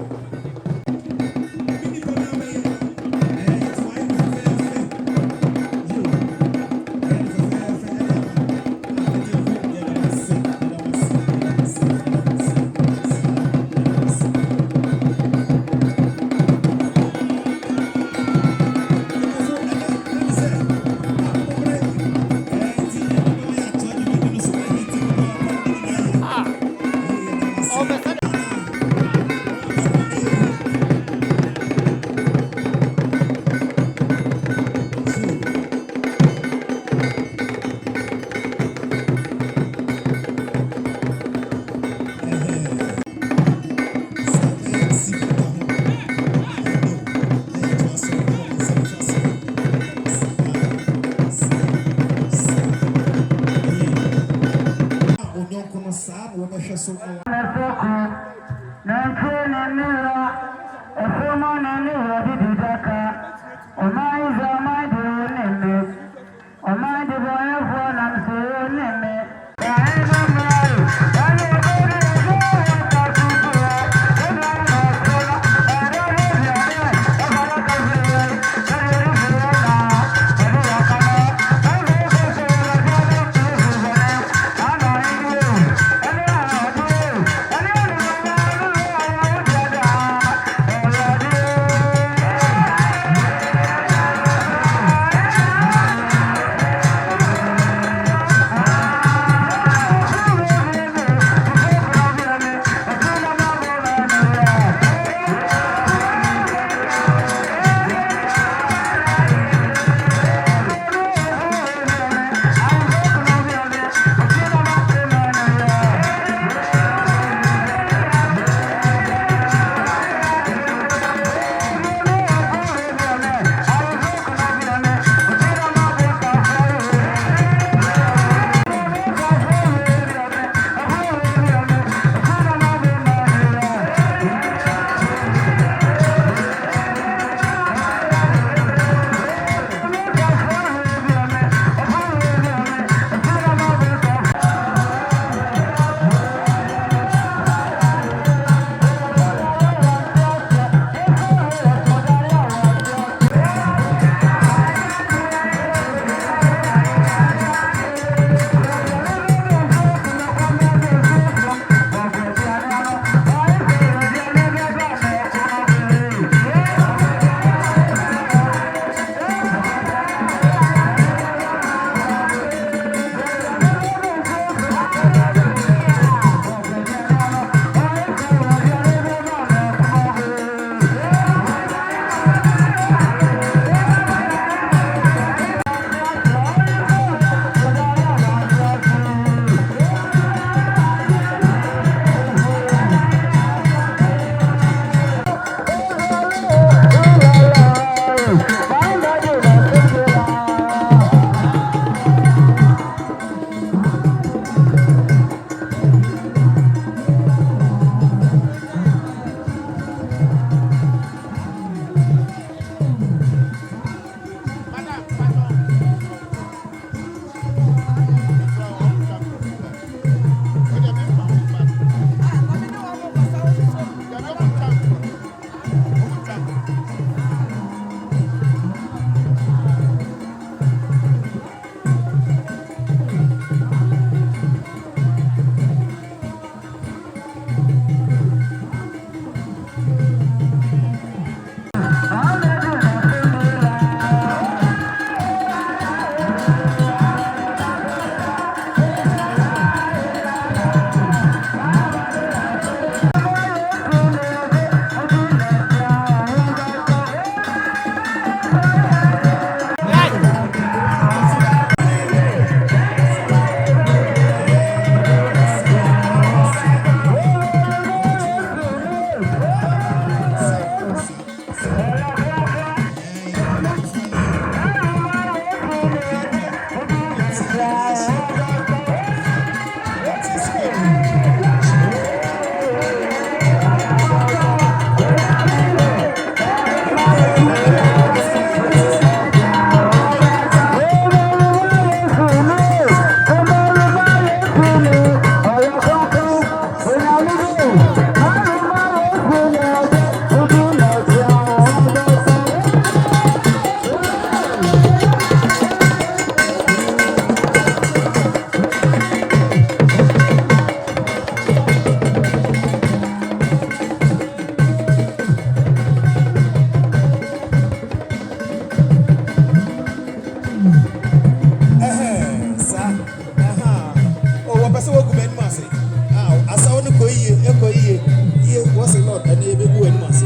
what's a lot? And you be going once.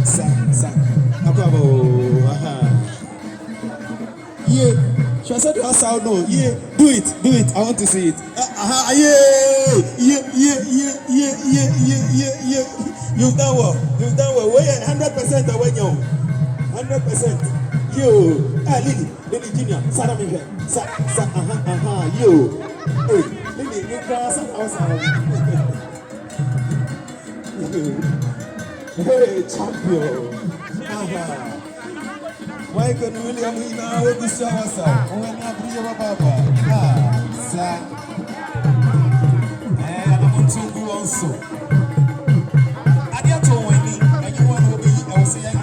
Sa. Akwabo. Yeah. She said to us, no. Yeah. Do it. I want to see it. Yeah. You've done well. Wait, 100% away, yo. 100%. Yo. Lily Junior. Sarah Miguel. Yo. Hey, Lily, you cross outside. Hey, champion. Why can William now with the shower? When I bring your papa. Sir. And I'm going to do also. I get to Wendy, and you want to be, I was saying,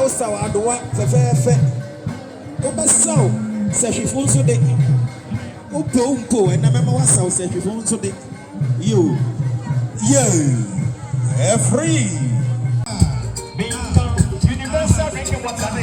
saw adowa fefefe. Oba saw se hwefo nso de. Opo na mema wa saw se hwefo nso de. Yo. Free. Universal drinking water.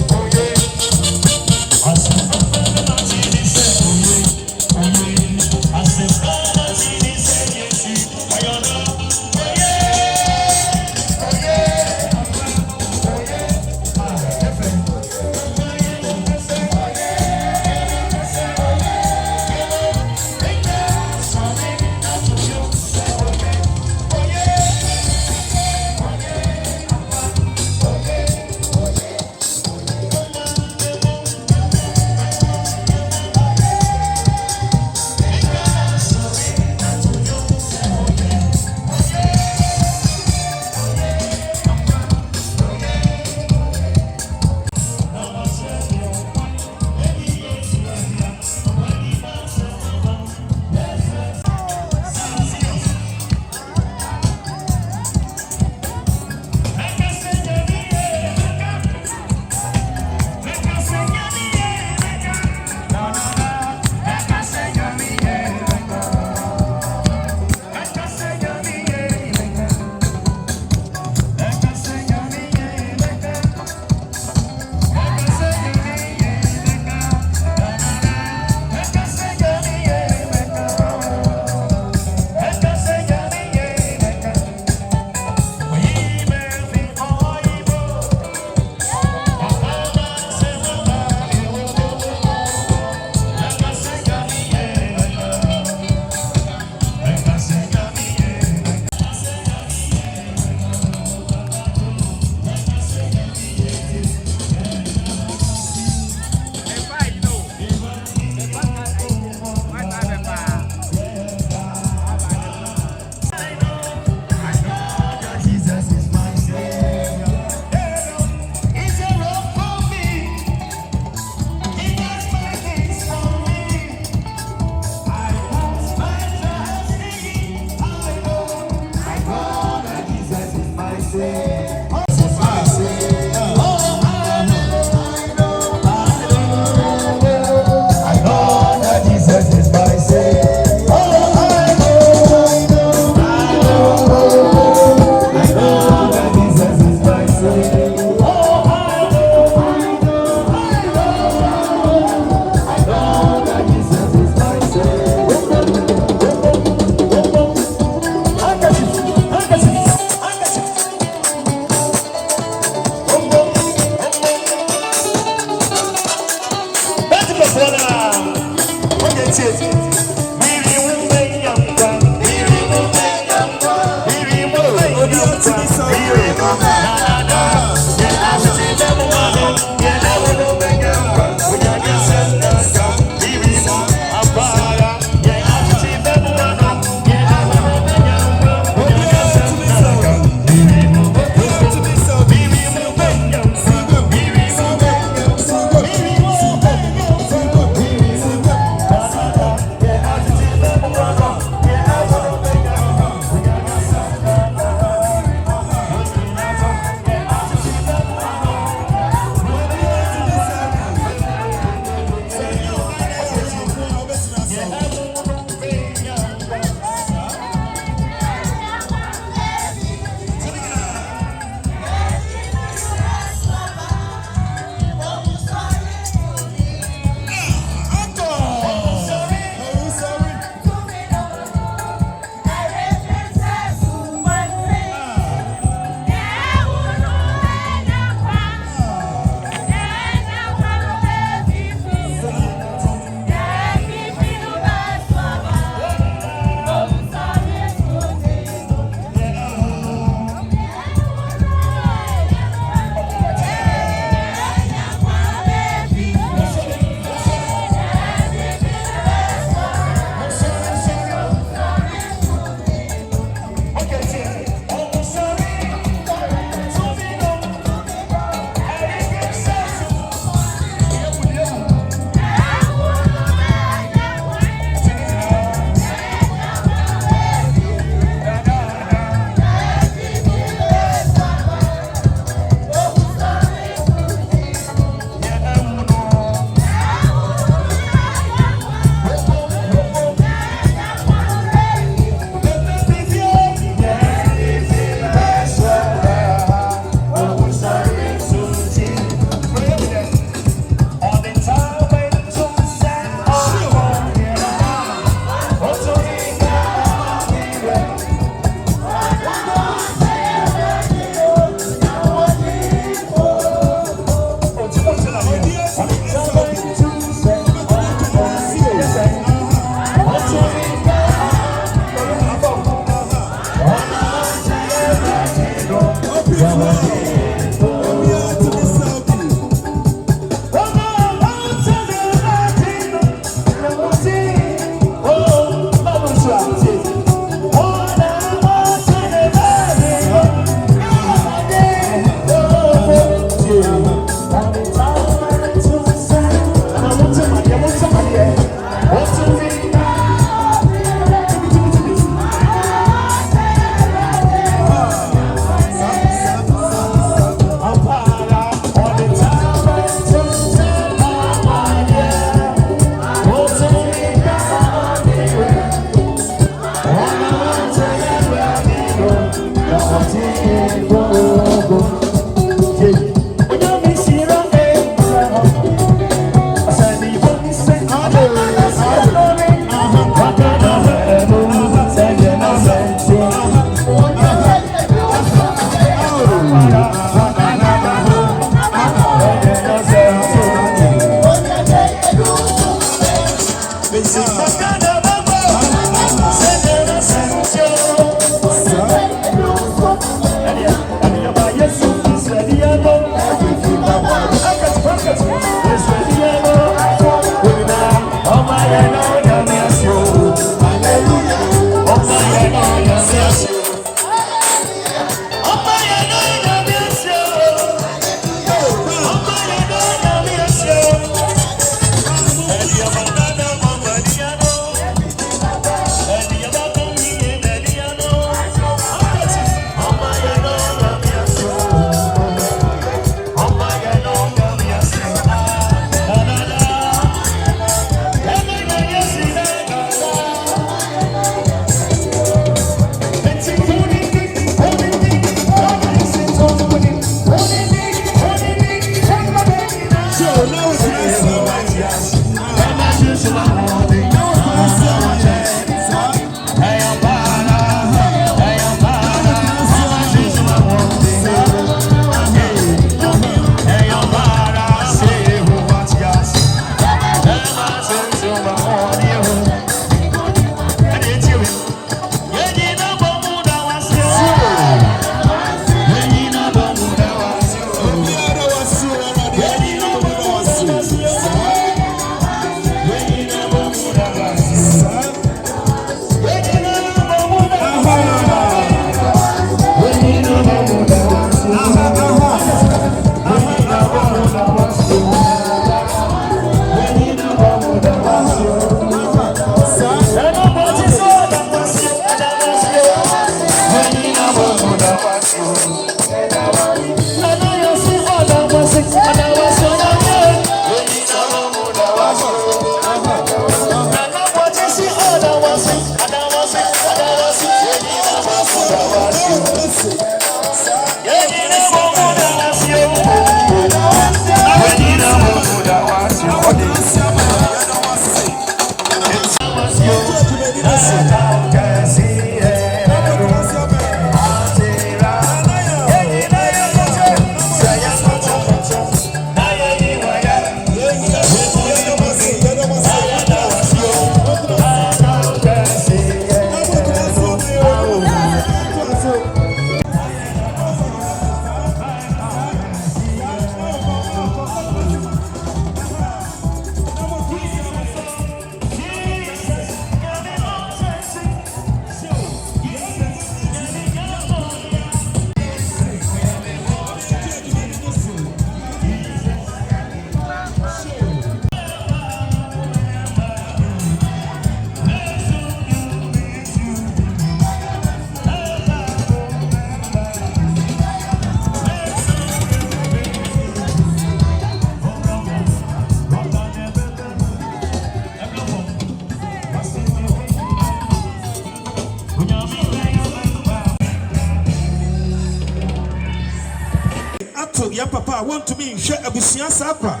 papa want to me share abusia sakwa.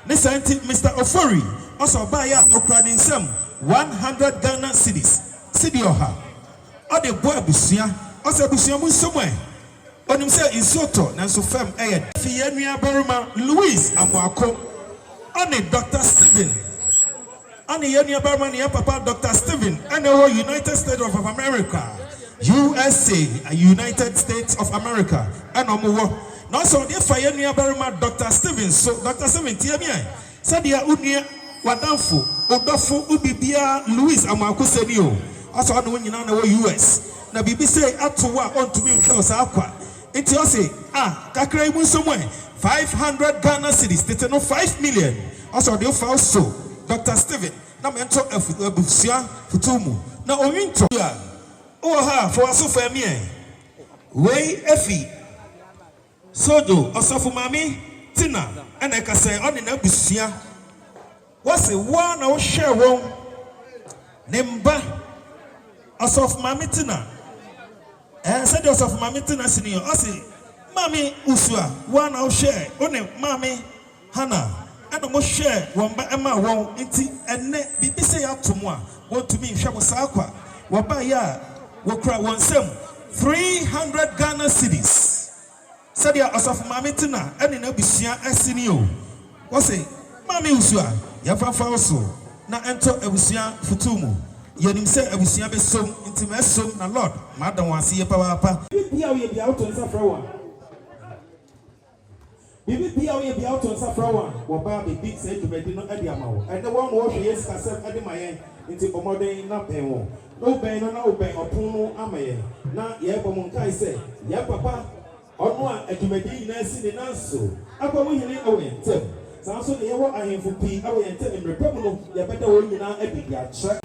Ne senti Mr. Ofori also buy ya okrani nsem 100 Ghana cedis. Cedi oha. O de boy abusia, also abusia mu somewhere. Onim say insoto na so fam eye. Fi yanua baruma Louis Amwako. Oni Dr. Steven. Oni yanua baruma ni papa Dr. Steven and the United States of America. USA, United States of America. And omo now so the fire near Baruma Dr. Steven. So Dr. Steven Tiamia said ya unia wadanfo odofo ubibia Louis Amwako senio. Also on when you know US. Na bibi say atowa on to me house akwa. Enti o say kakra imu somewhere 500 Ghana cedis. They no 5 million. Also the offer so Dr. Steven na mento abusia futumu. Na owinto ya for us for me. Way Effie Sodo Osafu Mami Tina and I can say on in Abusia. What's a one or share one? Nemba Osaf Mami Tina. And said Osaf Mami Tina Senior. I say, Mami Usua, one or share. Only Mami Hannah. And the most share one by Emma won't inti and ne be say up to moi. Want to me Shabosakwa. Wabaya. We cry one sem 300 Ghana cedis. Sadia Osaf Mami Tina and in Abusia Esinio. What's say, Mami Usua, Yafa also. Na enter Abusia Futumu. Yenim say Abusia be so intimate so na Lord. Madam was see papa. Here we be out on Safrawan. Bibi Pia we be out on Safrawan. Waba be big say to Medino Ediamao. And the one wash yes Castle Edimayan into Omode na Pemo. No ben no ben opono amaye na ye bomunkai say ya papa ono a adumadi na si ne nanso Akwamuhene awentem sanso ne ye wo ahemfo pi awentem emrepam no ye beda wo nyina abidi akyerɛ.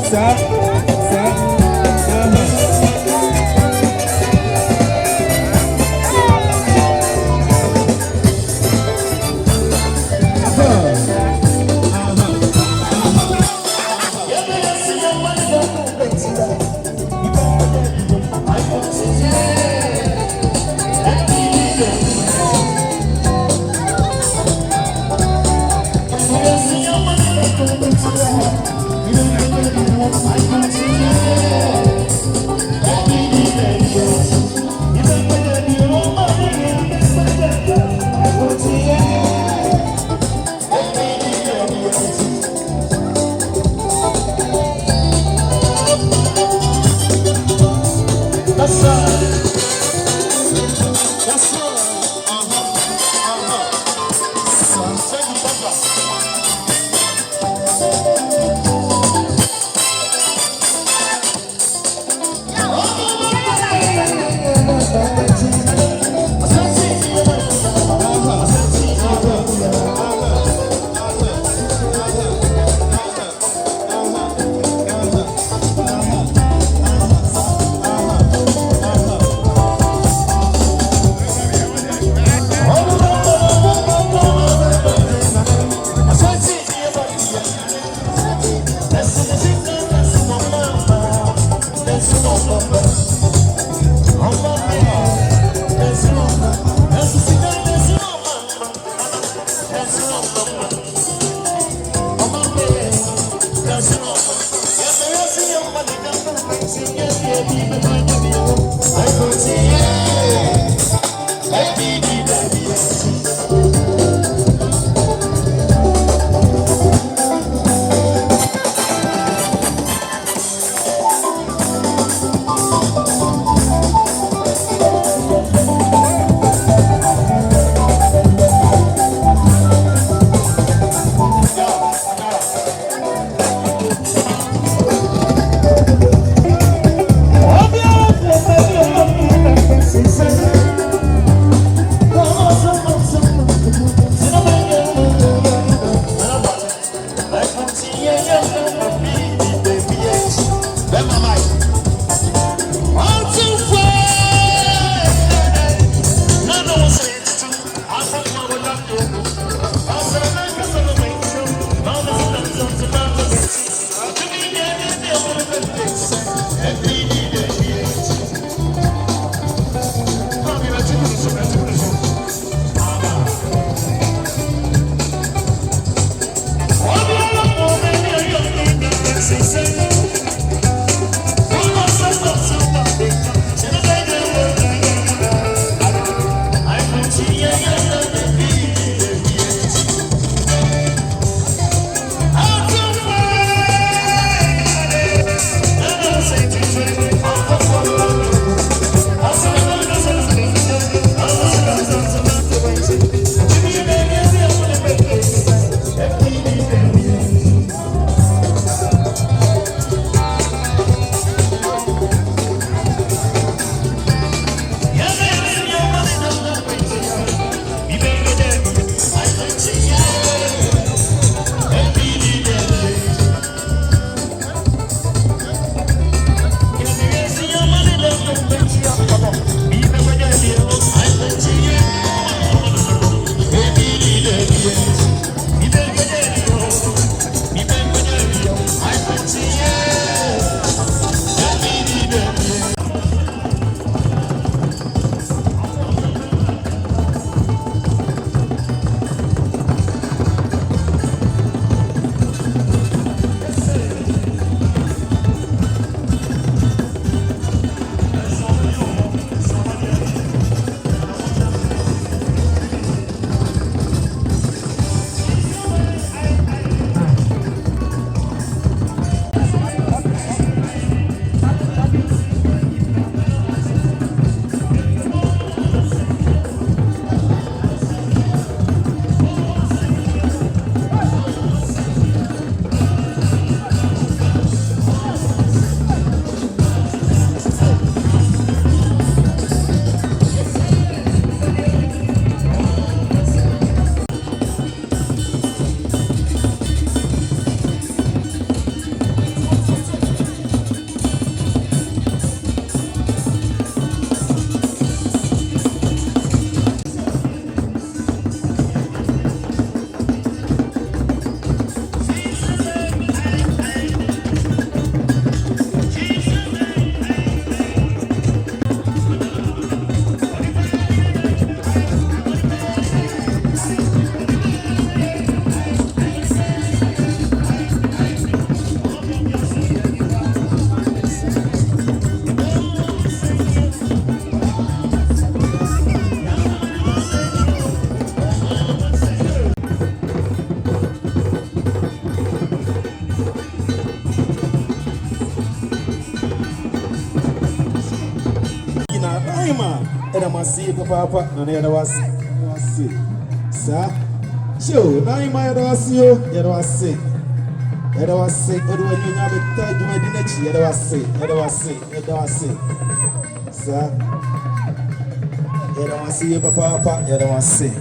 Stop. See Papa, no, there was sir. Show, now you might have seen you, there was sick. There was sick, but when you have a third, you might be there was sick, there was sick, there was sick. Sir, there was see Papa, there was sick.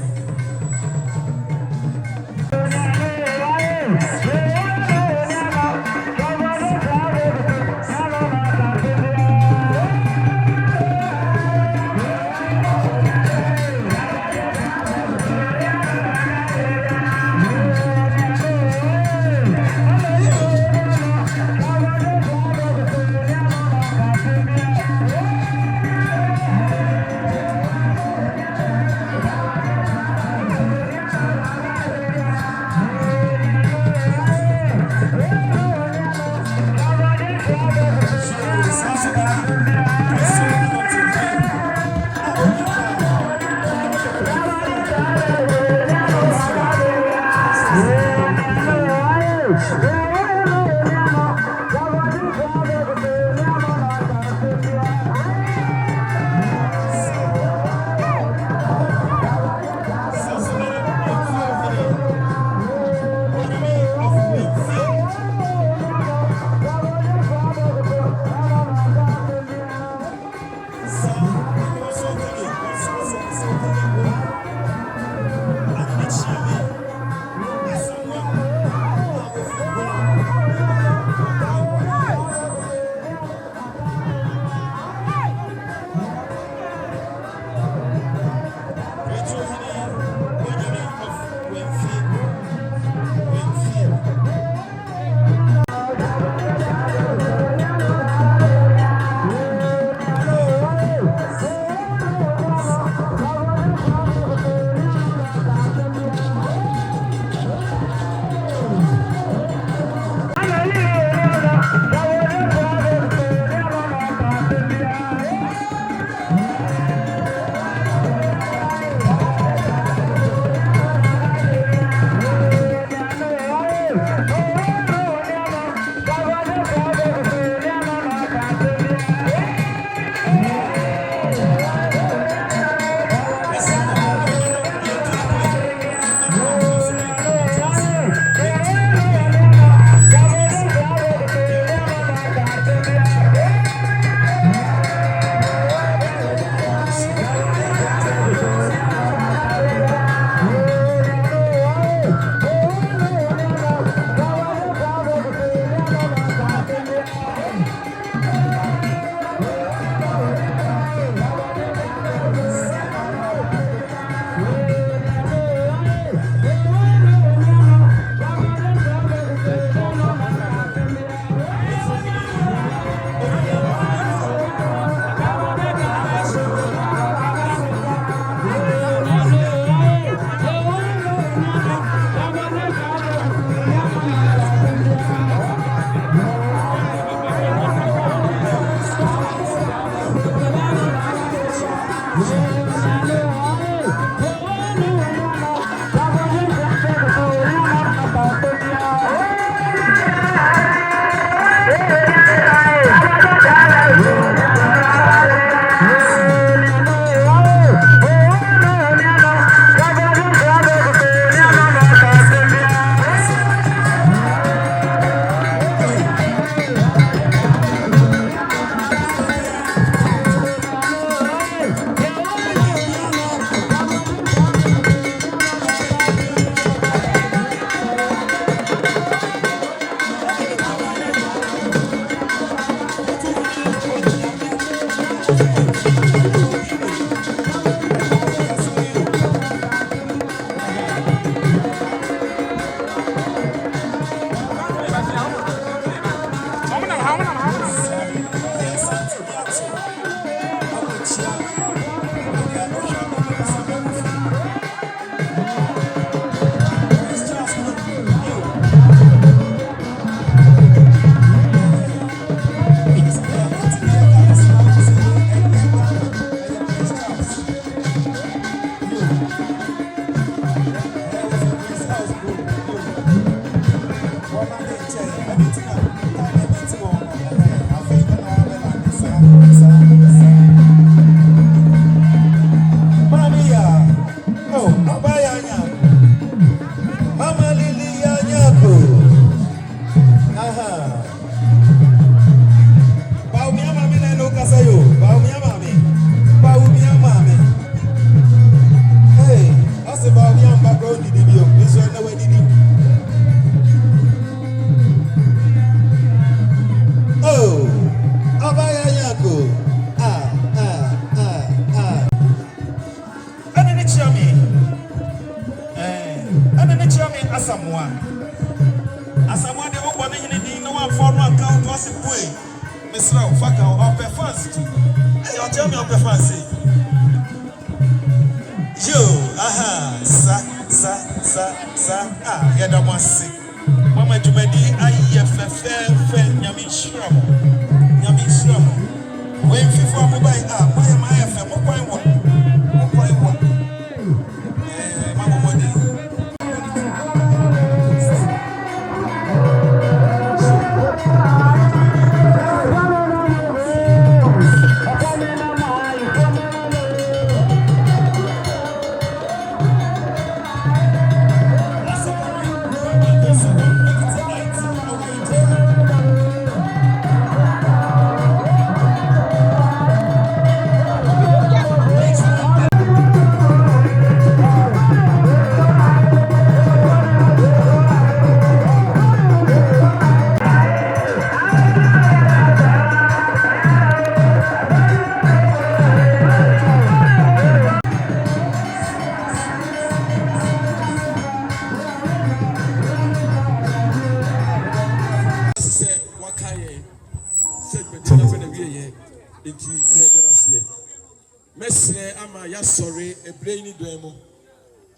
Mesre ama ya sorry ebre ni do emu.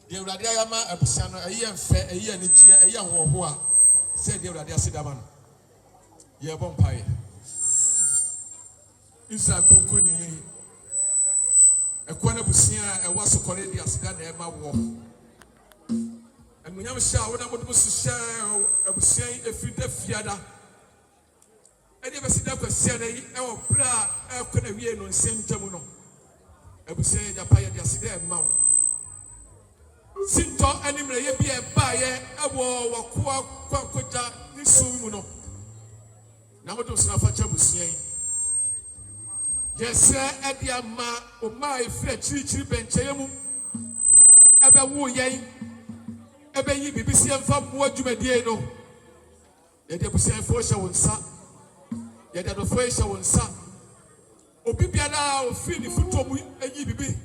De urade ayama abusia no eye mfe eye anigie eye hoho a se de urade asidama no. Ye bom pae. Isa kunkuni ekwana busia ewa sokore de asida na ema wo. Emunyam sha wo na modum sha abusia efida fiada. Ede besida kwasia na yi ewo bra ekwana wie no nsentamu no. Ebusen japa ye diaside emawo sinto animre ye bia ba ye ewo wakoa kwakoja ni sumu no na modo sna fa cha busen yese edia ma o ma efre chirichiri benche yemu ebe wo yen ebe yi bibisi emfa bo adwumadie no ye de busen fo hye wonsa ye de do fo hye wonsa obi bia na ofi ni futo mu enyi bibi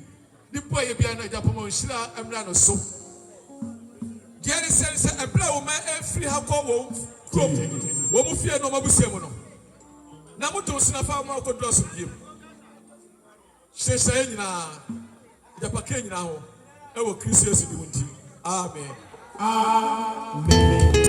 ni boye bia na japomo nhira amra no so diere sense ebla wo ma efri ha ko wo krom wo mu fie no mabusia mu no na moto sina fa ma ko dross biem sheshe nyina japake nyina ho e wo Christmas di wonti amen amen.